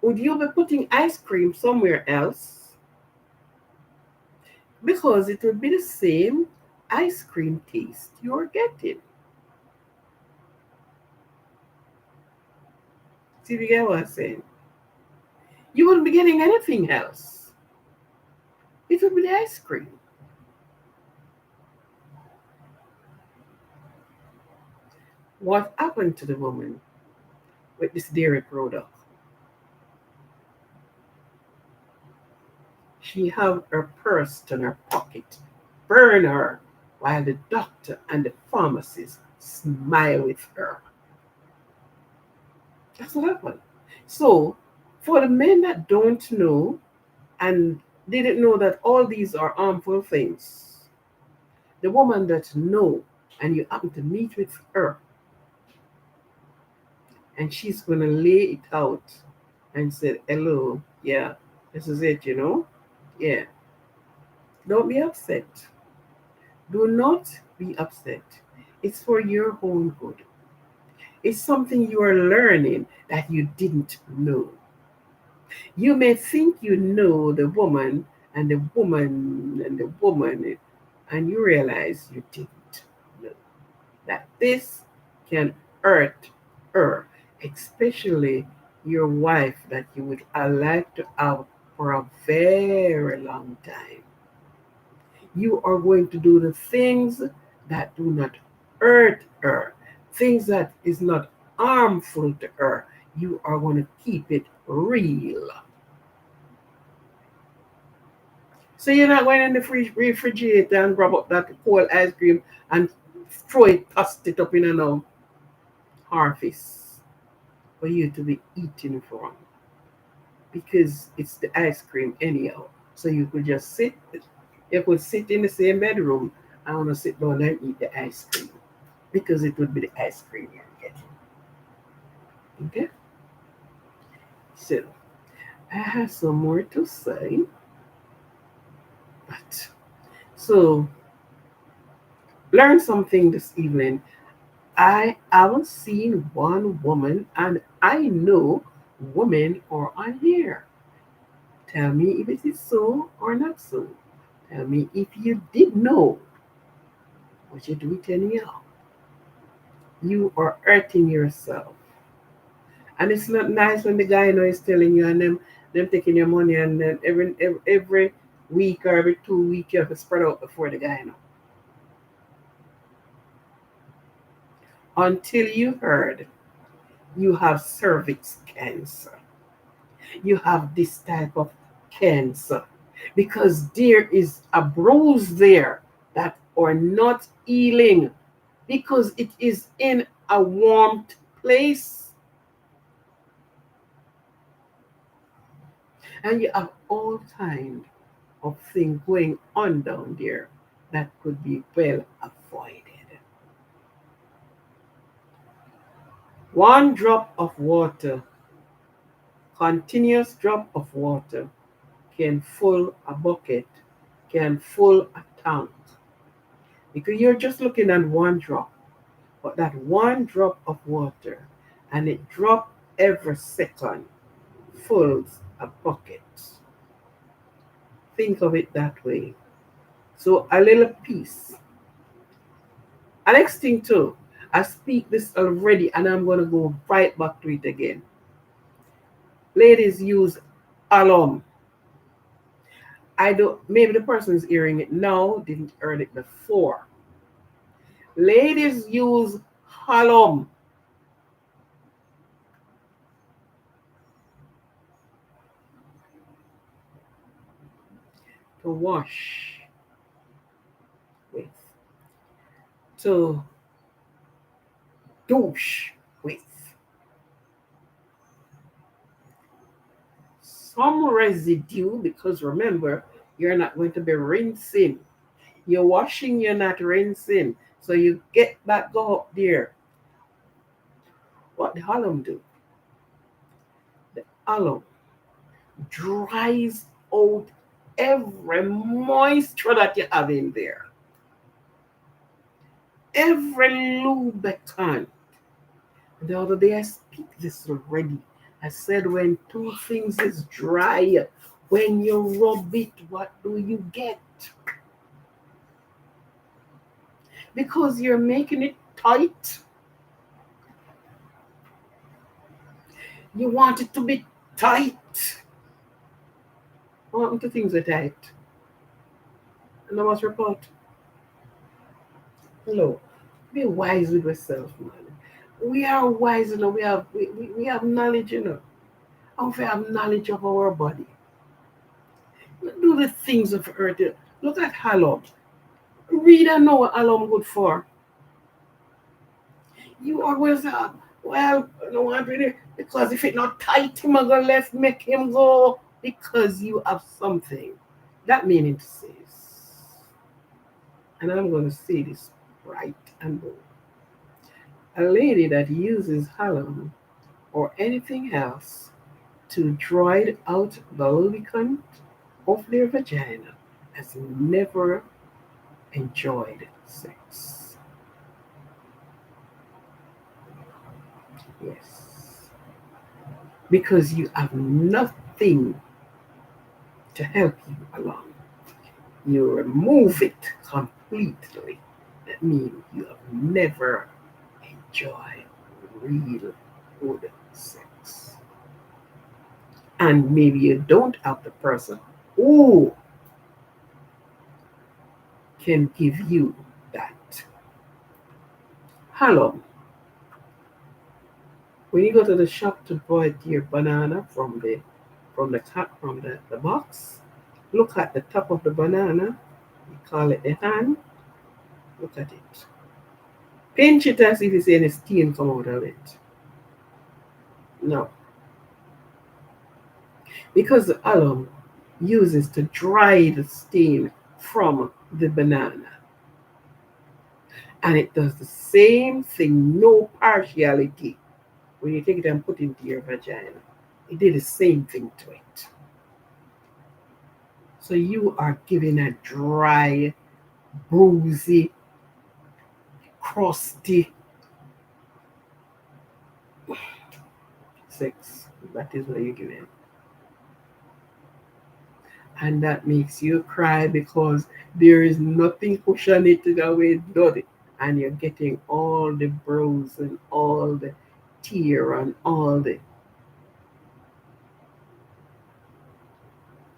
would you be putting ice cream somewhere else? Because it would be the same ice cream taste you're getting. See if you get what I'm saying? You wouldn't be getting anything else. It would be the ice cream. What happened to the woman with this dairy product? She have her purse in her pocket, burn her, while the doctor and the pharmacist smile with her. That's what happened. So, for the men that don't know and didn't know that all these are harmful things, the woman that know and you happen to meet with her and she's gonna lay it out and said, hello, yeah, this is it, Yeah. Don't be upset. Do not be upset. It's for your own good. It's something you are learning that you didn't know. You may think you know the woman and the woman and the woman, and you realize you didn't know that this can hurt her, especially your wife that you would like to have for a very long time. You are going to do the things that do not hurt her, things that is not harmful to her. You are going to keep it real. So you're not going in the refrigerator and grab up that cold ice cream and throw it, toss it up in a harvest for you to be eating from because it's the ice cream anyhow. So you could just sit, you could sit in the same bedroom and want to sit down and eat the ice cream because it would be the ice cream you're getting. Okay? So I have some more to say, but so learn something this evening. I haven't seen one woman, and I know women are on here. Tell me if it is so or not so. Tell me if you did know what you do it anyhow. You are hurting yourself. And it's not nice when the guy is telling you and them taking your money and then every week or every 2 weeks you have to spread out before the guy know. until you heard you have cervix cancer, you have this type of cancer, because there is a bruise there that are not healing because it is in a warm place, and you have all kind of things going on down there that could be well avoided. One drop of water, continuous drop of water, can fill a bucket, can fill a tank. Because you're just looking at one drop, but that one drop of water, and it drop every second, fills a bucket. Think of it that way. So a little piece. And next thing too, I speak this already, and I'm gonna go right back to it again. Ladies use alum. I don't. Maybe the person is hearing it now didn't hear it before. Ladies use alum to wash with, to douche with. Some residue, because remember, you're not going to be rinsing. You're washing, you're not rinsing. So you get that go up there. What the alum do? The alum dries out every moisture that you have in there. Every lubricant. The other day I speak this already. I said when two things is dry, when you rub it, what do you get? Because you're making it tight. You want it to be tight. What happened to things are tight? And I must report. Hello. Be wise with yourself, man. We are wise, you know. We have knowledge, you know. And we have knowledge of our body. Do the things of earth. Look at halom. Read and know what halom good for. You always have, well, I don't want really, because if it not tight, him a go left, make him go, because you have something. That meaning to say, and I'm going to say this right and bold. A lady that uses halum or anything else to dry out the lubricant of their vagina has never enjoyed sex. Yes. Because you have nothing to help you along. You remove it completely. That means you have never enjoyed real good sex. And maybe you don't have the person who can give you that. Hello. When you go to the shop to buy your banana from the box, look at the top of the banana. You call it the hand. Look at it. Pinch it as if it's any steam come out of it. No, because the alum uses to dry the stain from the banana, and it does the same thing, no partiality. When you take it and put it into your vagina, it did the same thing to it. So you are giving a dry, bruisey, crusty sex. That is what you're giving. And that makes you cry because there is nothing pushing it away blood, and you're getting all the bruise and all the tear and all the.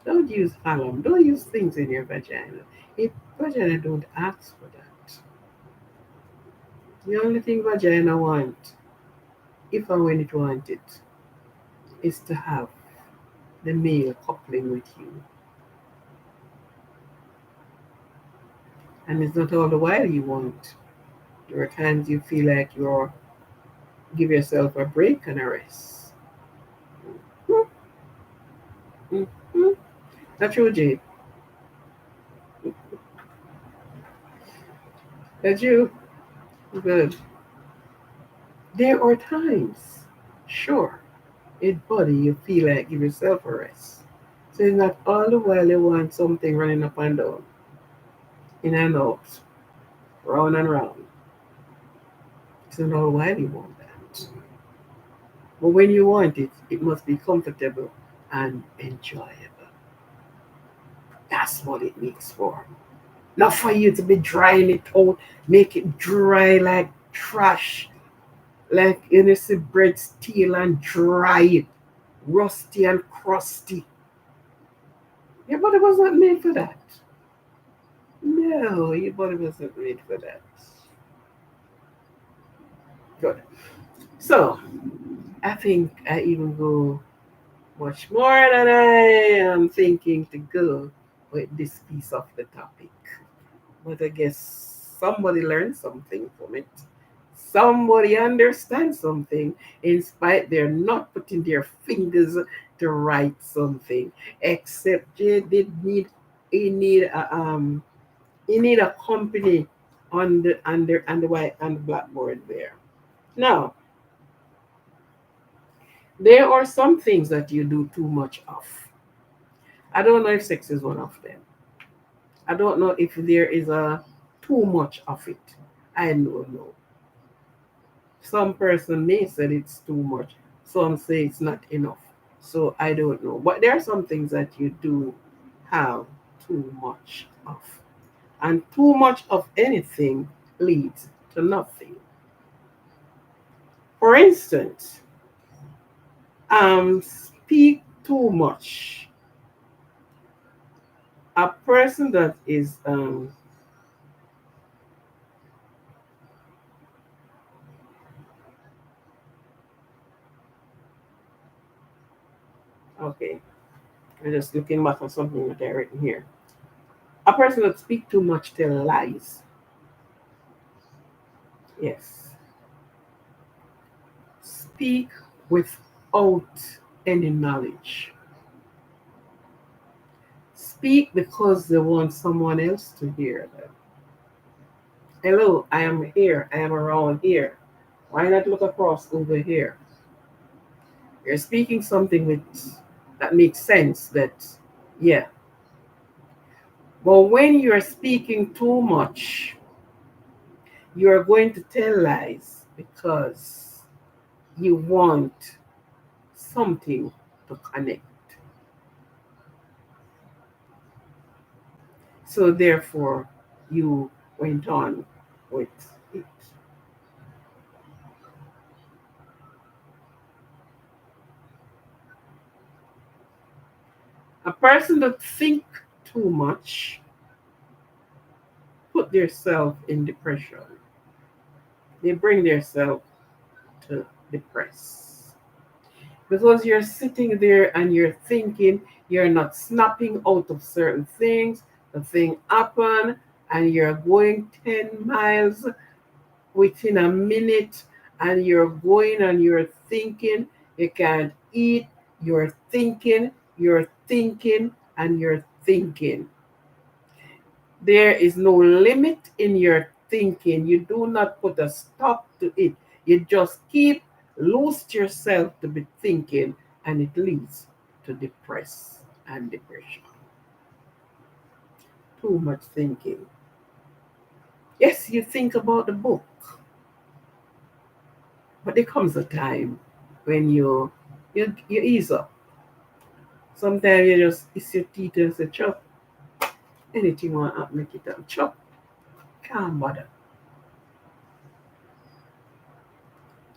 Don't use alum. Don't use things in your vagina. If vagina don't ask for that. The only thing vagina want, if and when it want it, is to have the male coupling with you. And it's not all the while you want. There are times you feel like you're give yourself a break and a rest. Mm-hmm. That's true, Jade. That's you. Good. There are times, sure, in body you feel like give yourself a rest. So it's not all the while you want something running up and down, in and out, round and round. It's not all the while you want that. But when you want it, it must be comfortable and enjoyable. That's what it makes for. Not for you to be drying it out, make it dry like trash, like you see bread steel and dry it, rusty and crusty. Your body was not made for that. No, your body wasn't made for that. Good. So, I think I even go much more than I am thinking to go with this piece of the topic. But I guess somebody learned something from it. Somebody understands something, in spite they're not putting their fingers to write something. Except they did need he need a company on the white and the blackboard there. Now, there are some things that you do too much of. I don't know if sex is one of them. I don't know if there is a too much of it. I don't know. Some person may say it's too much. Some say it's not enough. So I don't know. But there are some things that you do have too much of. And too much of anything leads to nothing. For instance, speak too much. A person that is okay. I'm just looking back on something that I written here. A person that speak too much tell lies. Yes. Speak without any knowledge. Speak because they want someone else to hear them. Hello, I am here. I am around here. Why not look across over here? You're speaking something with that makes sense. That yeah. But when you're speaking too much, you're going to tell lies because you want something to connect. So therefore, you went on with it. A person that think too much put themselves in depression. They bring themselves to depress. Because you're sitting there and you're thinking, you're not snapping out of certain things, the thing happen, and you're going 10 miles within a minute, and you're going and you're thinking, you can't eat, you're thinking, and you're thinking. There is no limit in your thinking. You do not put a stop to it. You just keep loose yourself to be thinking, and it leads to depress and depression. Too much thinking. Yes, you think about the book, but there comes a time when you ease up. Sometimes you just it's your teeth and say, chop, anything want to make it up. Chop, can't bother.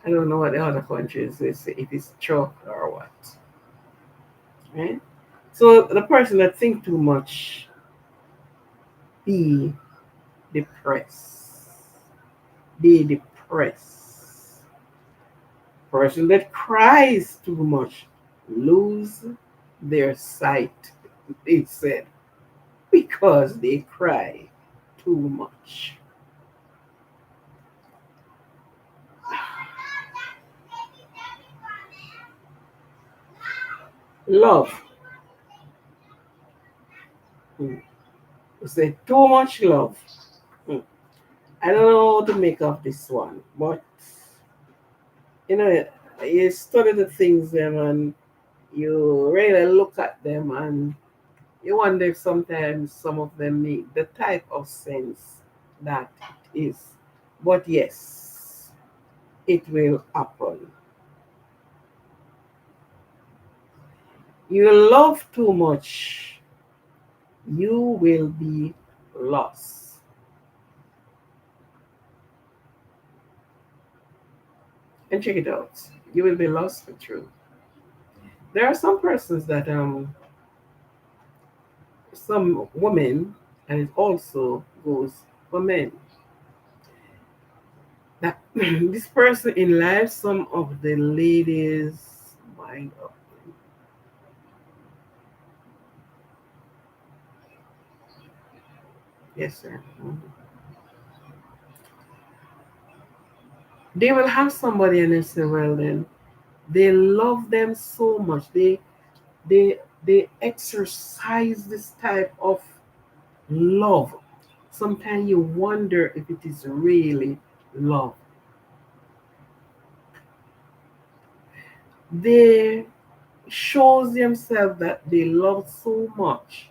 I don't know what the other countries will say, if it's chop or what. Right? So the person that think too much be depressed. Be depressed. express. Person that cries too much lose their sight, they said, because they cry too much. Love. Mm. You say too much love. Mm. I don't know how to make of this one, but you know, you study the things them and you really look at them and you wonder if sometimes some of them make the type of sense that it is. But yes, it will happen. You love too much, you will be lost. And check it out. You will be lost for true. There are some persons that some women, and it also goes for men, that this person in life, some of the ladies mind up. Yes, sir. Mhm. They will have somebody and they say, well then, they love them so much. They exercise this type of love. Sometimes you wonder if it is really love. They shows themselves that they love so much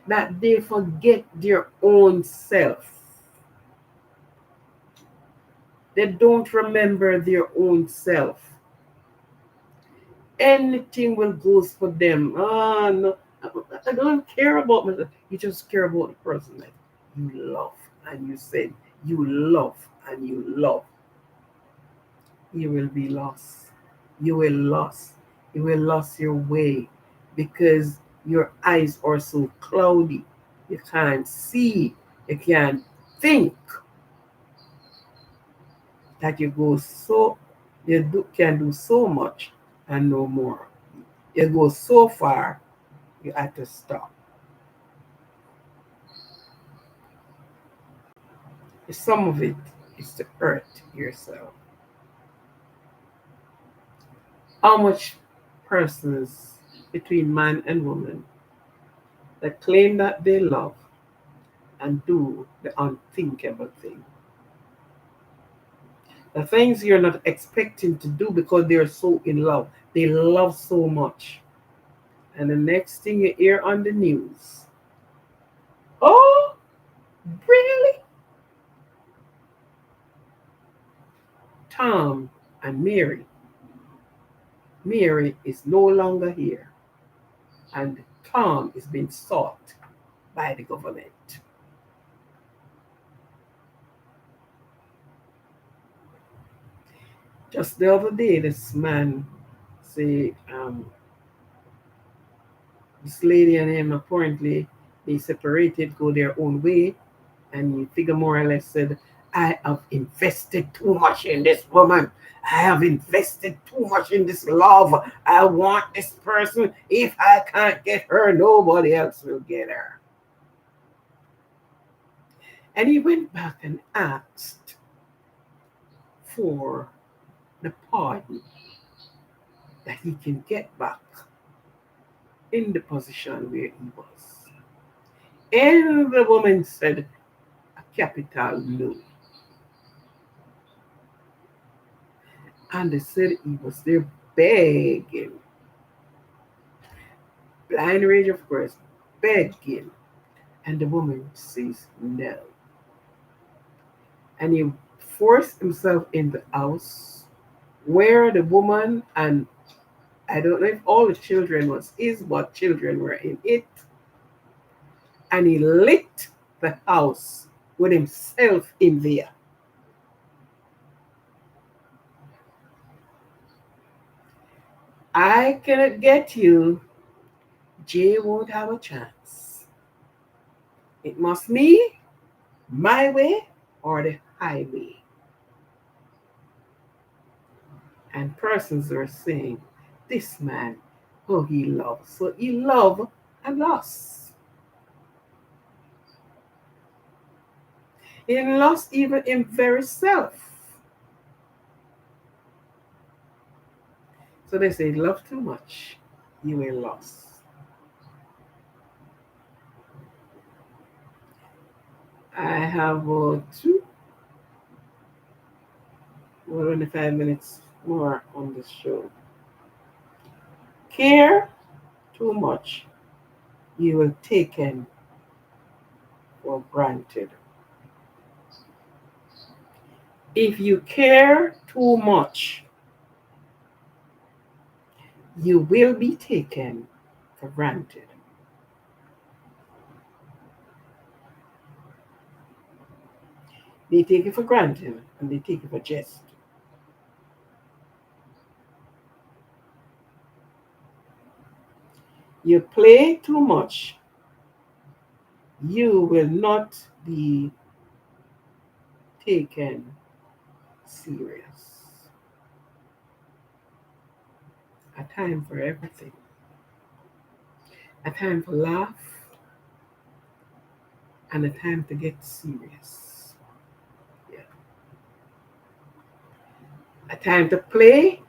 that they forget their own self. They don't remember their own self. Anything will goes for them. Ah, no, I don't care about myself. You just care about the person that you love, and you said you love and you love. You will be lost. You will lost. You will lost your way because your eyes are so cloudy. You can't see. You can't think that you go so can do so much and no more. You go so far, you have to stop. Some of it is to hurt yourself. How much persons between man and woman that claim that they love and do the unthinkable thing. The things you're not expecting to do because they're so in love. They love so much. And the next thing you hear on the news, oh, really? Tom and Mary. Mary is no longer here, and Tom is being sought by the government. Just the other day, this man say, this lady and him apparently they separated, go their own way, and you figure more or less said, I have invested too much in this woman. I have invested too much in this love. I want this person. If I can't get her, nobody else will get her. And he went back and asked for the pardon that he can get back in the position where he was. And the woman said a capital no. And they said he was there begging, blind rage of course, begging. And the woman says no. And he forced himself in the house where the woman and I don't know if all the children was his, but children were in it. And he lit the house with himself in there. I cannot get you. Jay won't have a chance. It must be my way or the highway. And persons are saying, this man, oh, he loves. So he love and lost. He lost even in very self. So they say, love too much, you will lost. I have 25 minutes more on this show. Care too much, you will taken for granted. If you care too much, you will be taken for granted. They take it for granted and they take it for jest. You play too much, you will not be taken serious. A time for everything. A time for laugh and a time to get serious. Yeah. A time to play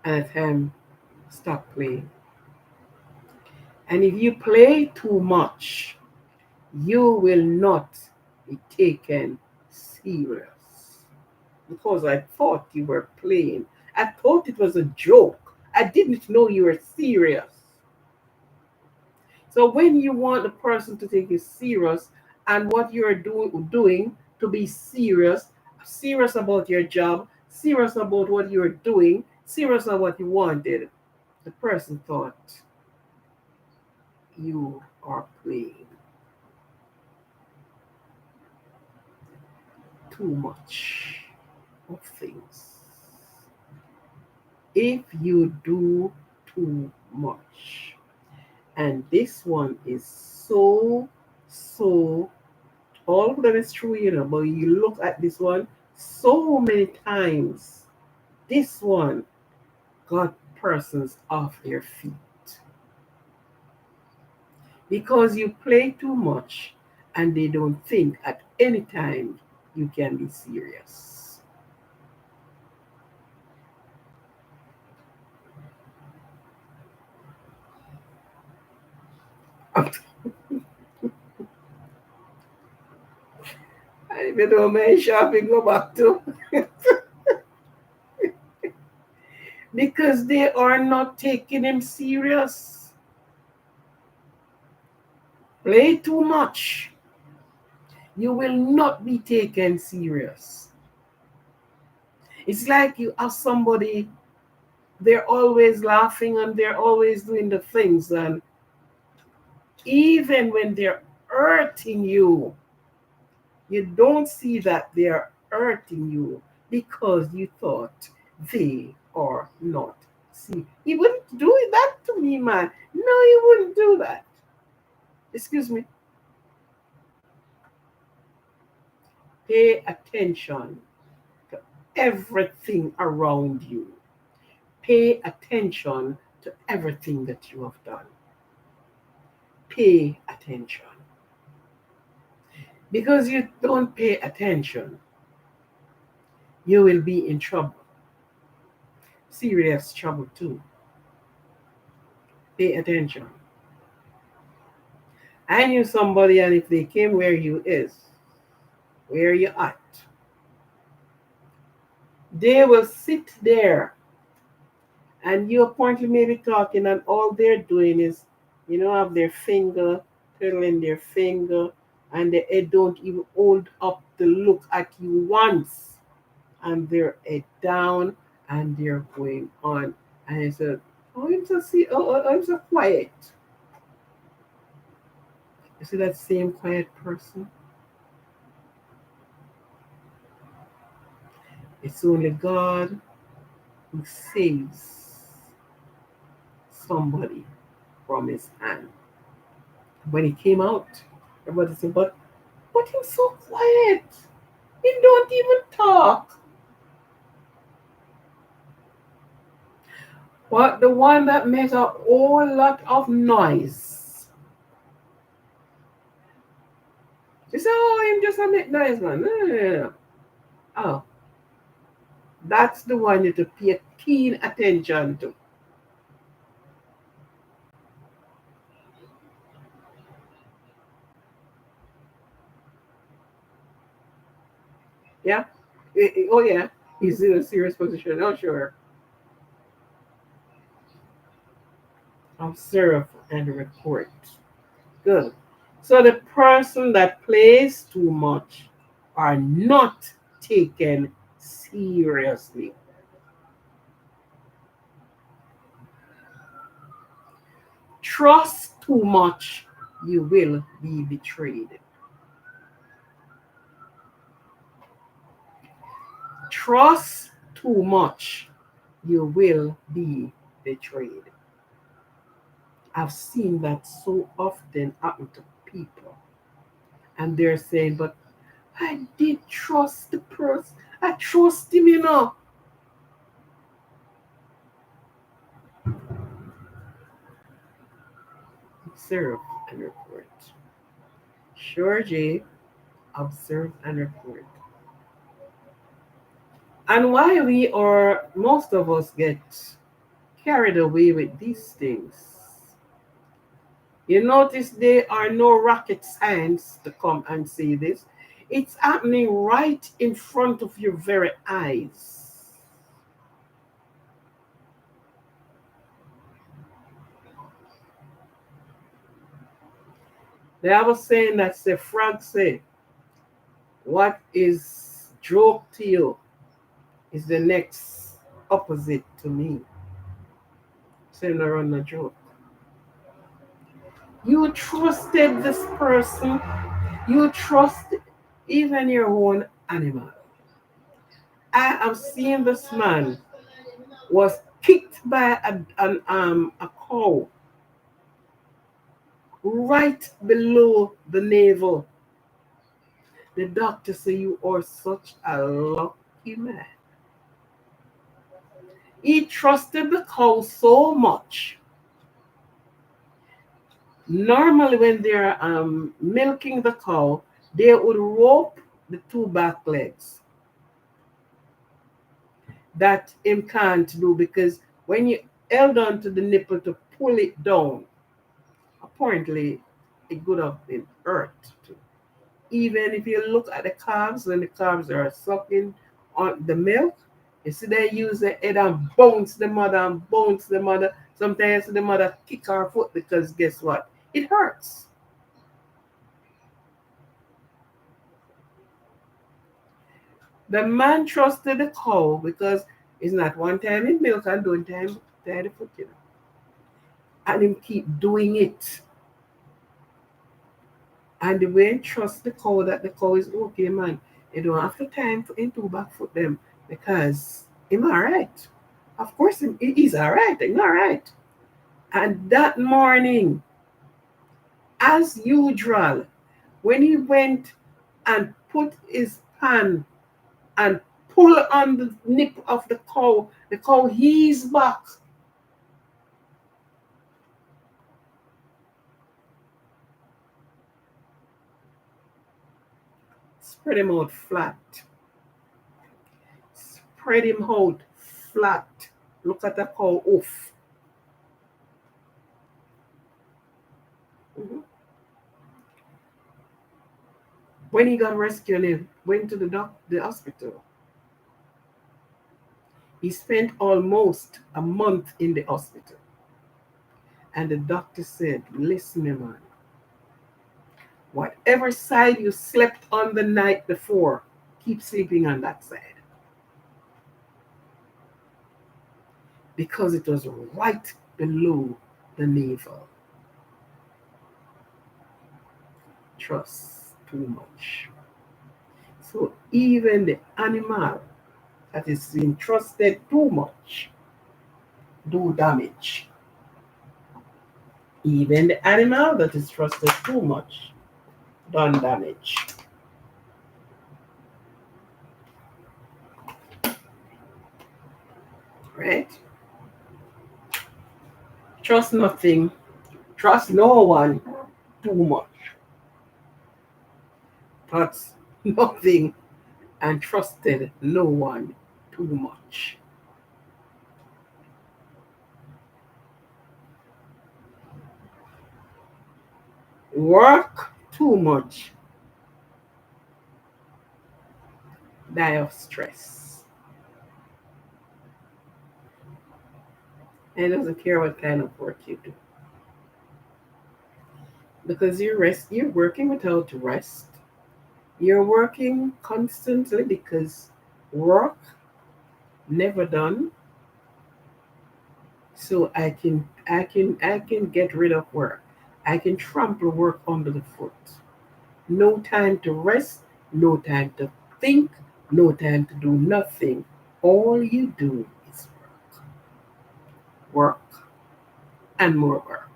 and a time to stop playing. And if you play too much, you will not be taken serious. Because I thought you were playing. I thought it was a joke. I didn't know you were serious. So when you want the person to take you serious and what you're doing to be serious, serious about your job, serious about what you're doing, serious about what you wanted, the person thought you are playing too much of things. If you do too much, and this one is so, all of them is true, but you look at this one so many times, this one got persons off their feet because you play too much and they don't think at any time you can be serious. I even know my shopping go back to because they are not taking him serious. Play too much, you will not be taken serious. It's like you have somebody, they're always laughing and they're always doing the things, and even when they're hurting you, you don't see that they're hurting you because you thought they are not. See, he wouldn't do that to me, man. No, he wouldn't do that. Excuse me. Pay attention to everything around you. Pay attention to everything that you have done. Pay attention. Because you don't pay attention, you will be in trouble. Serious trouble too. Pay attention. I knew somebody, and if they came where you is, where you at, they will sit there and you apparently maybe talking, and all they're doing is, have their finger, twiddling their finger, and they don't even hold up to look at you once. And they're head down and they're going on. And I said, oh, I'm so quiet. You see that same quiet person? It's only God who saves somebody from his hand. When he came out, everybody said, but But he's so quiet. He don't even talk. But the one that makes a whole lot of noise. You say, oh, him just a make noise, man. No, no, no, no. Oh, that's the one you have to pay keen attention to. Yeah? Oh, yeah. He's in a serious position. Oh, sure. Observe and report. Good. So the person that plays too much are not taken seriously. Trust too much, you will be betrayed. Trust too much, you will be betrayed. I've seen that so often happen to people. And they're saying, but I did trust the person. I trust him, you know. Observe and report. Sure, Jay. Observe and report. And why we are, most of us get carried away with these things. You notice there are no rocket science to come and say this. It's happening right in front of your very eyes. They have a saying that the frog say, what is joke to you is the next opposite to me. Saying around a joke. You trusted this person. You trust even your own animal. I have seen this man was kicked by a cow right below the navel. The doctor said, you are such a lucky man. He trusted the cow so much. Normally, when they're milking the cow, they would rope the two back legs. That him can't do because when you held on to the nipple to pull it down, apparently it could have been hurt too. Even if you look at the calves, when the calves are sucking on the milk, you see they use the head and bounce the mother and bounce the mother. Sometimes the mother kick her foot because guess what? It hurts. The man trusted the cow because it's not one time in milk and don't time tie the foot, you know. And him keep doing it. And the way trust the cow that the cow is okay, man. You don't have to time for him to back foot them because him alright. Of course he's alright, he's alright. And that morning, as usual, when he went and put his pan and pull on the nip of the cow he's back. Spread him out flat. Spread him out flat. Look at the cow off. Mhm. When he got rescued, he went to the hospital. He spent almost a month in the hospital. And the doctor said, listen, man, whatever side you slept on the night before, keep sleeping on that side. Because it was right below the navel. Trust too much. So even the animal that is being trusted too much do damage. Even the animal that is trusted too much done damage. right? Trust nothing, trust no one too much. Trust nothing and trusted no one too much. Work too much, die of stress. And it doesn't care what kind of work you do. Because you're working without rest. You're working constantly because work never done. So I can get rid of work. I can trample work under the foot. No time to rest, no time to think, no time to do nothing. All you do is work, and more work.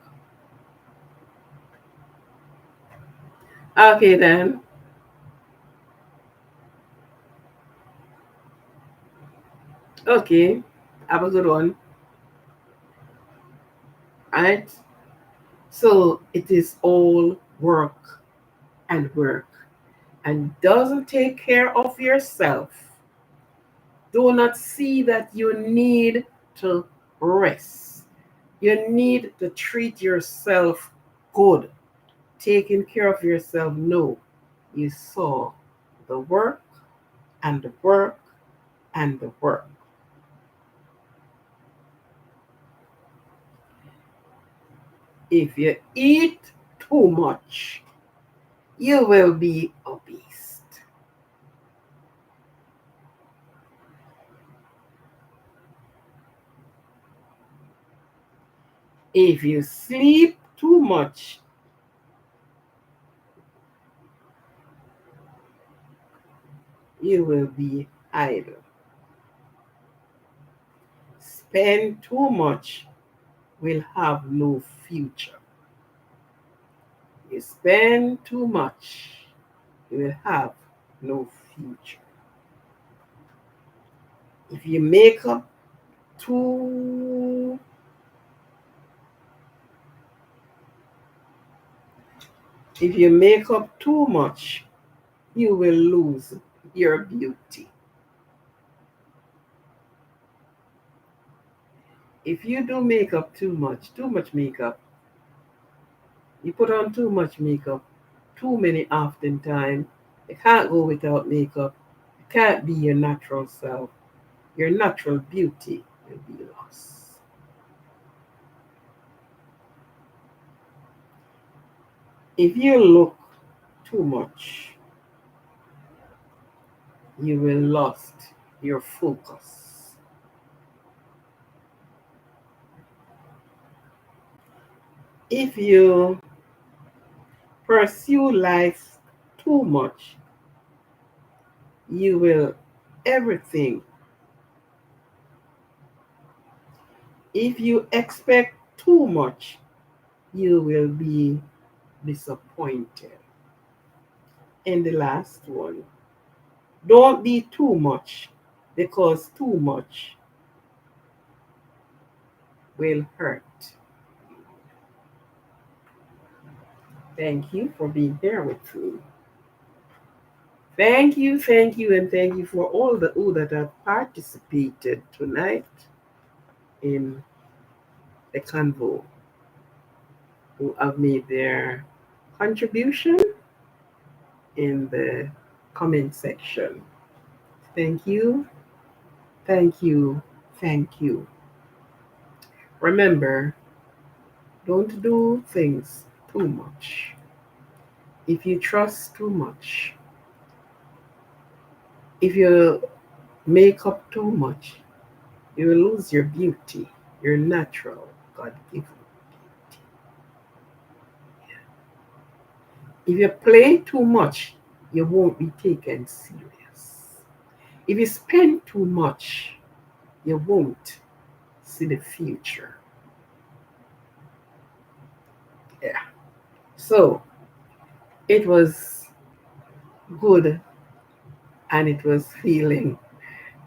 Okay then. Okay. Have a good one. Alright. So it is all work and work. And doesn't take care of yourself. Do not see that you need to rest. You need to treat yourself good. Taking care of yourself. No. You saw the work and the work and the work. If you eat too much, you will be obese. If you sleep too much, you will be idle. Spend too much, will have no future. You spend too much, you will have no future. If you make up too if you make up too much, you will lose your beauty. If you do makeup too much makeup, you put on too much makeup, too many often time, you can't go without makeup. You can't be your natural self. Your natural beauty will be lost. If you look too much, you will lost your focus. If you pursue life too much, you will everything. If you expect too much, you will be disappointed. And the last one, don't be too much because too much will hurt. Thank you for being here with me. Thank you, and thank you for all the who that have participated tonight in the convo, who have made their contribution in the comment section. Thank you, thank you, thank you. Remember, don't do things too much. If you trust too much, if you make up too much, you will lose your beauty, your natural God given beauty. If you play too much, you won't be taken serious. If you spend too much, you won't see the future. Yeah. So it was good and it was feeling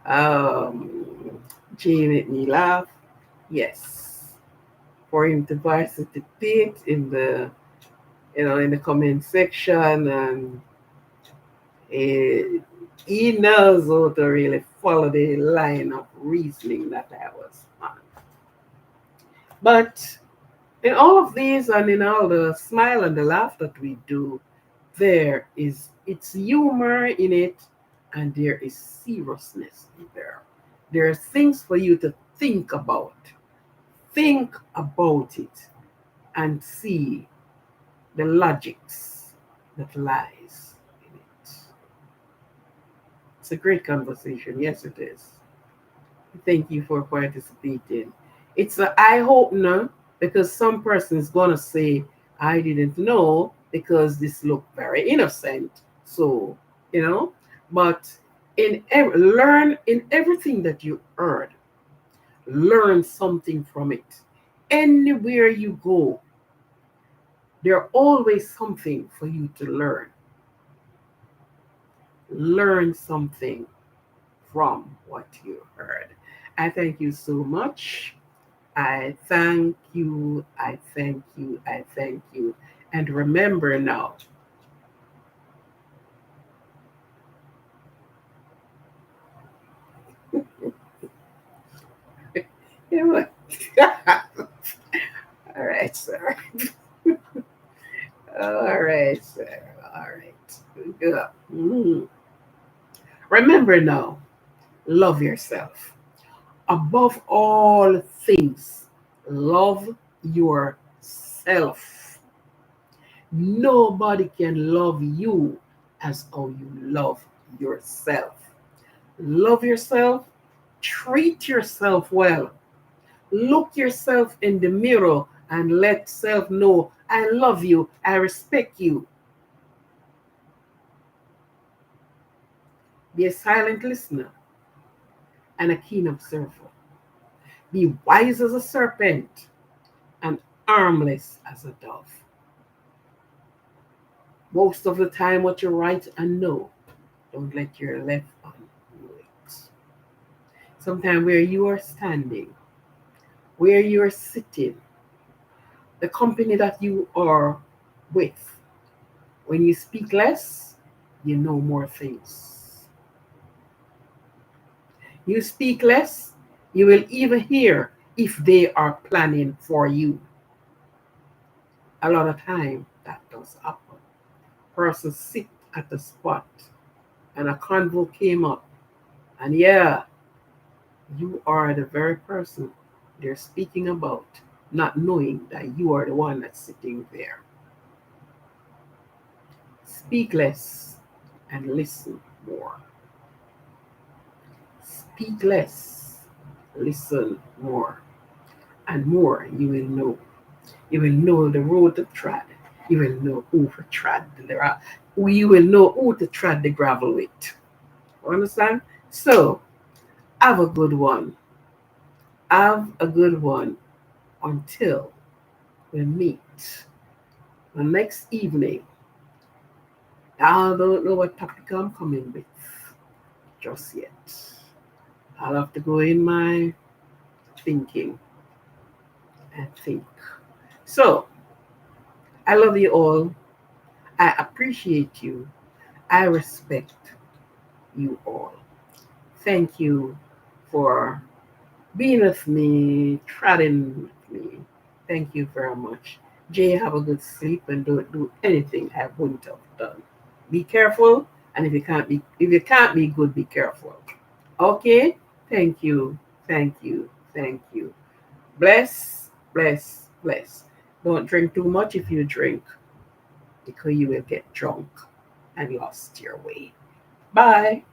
um, Jay made me laugh. Yes. For him to participate in the in the comment section, and uh, he knows how to really follow the line of reasoning that I was on. But in all of these and in all the smile and the laugh that we do, there is it's humor in it, and there is seriousness in there. There are things for you to think about. Think about it and see the logics that lies in it. It's a great conversation. Yes, it is. Thank you for participating. It's an eye opener because some person is gonna say, "I didn't know because this looked very innocent." So you know, but learn in everything that you heard, learn something from it. Anywhere you go, there's always something for you to learn. Learn something from what you heard. I thank you so much. I thank you, I thank you, I thank you. And remember now, you know, all right, sir. All right, sir. All right. Good. Mm. Remember now, love yourself. Above all things, love yourself. Nobody can love you as how you love yourself. Love yourself, treat yourself well. Look yourself in the mirror and let self know I love you, I respect you. Be a silent listener and a keen observer. Be wise as a serpent and harmless as a dove. Most of the time, what you write and know, don't let your left hand know it. Sometimes where you are standing, where you are sitting, the company that you are with, when you speak less, you know more things. You speak less, you will even hear if they are planning for you. A lot of time that does happen. Person sit at the spot and a convo came up, and yeah, you are the very person they're speaking about, not knowing that you are the one that's sitting there. Speak less and listen more. Speak less, listen more, and more you will know. You will know the road to tread. You will know who to tread you will know who to tread the gravel with. Understand? So have a good one. Have a good one until we meet the next evening. I don't know what topic I'm coming with just yet. I'll have to go in my thinking and think. So I love you all. I appreciate you. I respect you all. Thank you for being with me, treading with me. Thank you very much. Jay, have a good sleep and don't do anything I wouldn't have done. Be careful, and if you can't be good, be careful. Okay? Thank you. Thank you. Thank you. Bless, bless, bless. Don't drink too much if you drink, because you will get drunk and lost your way. Bye.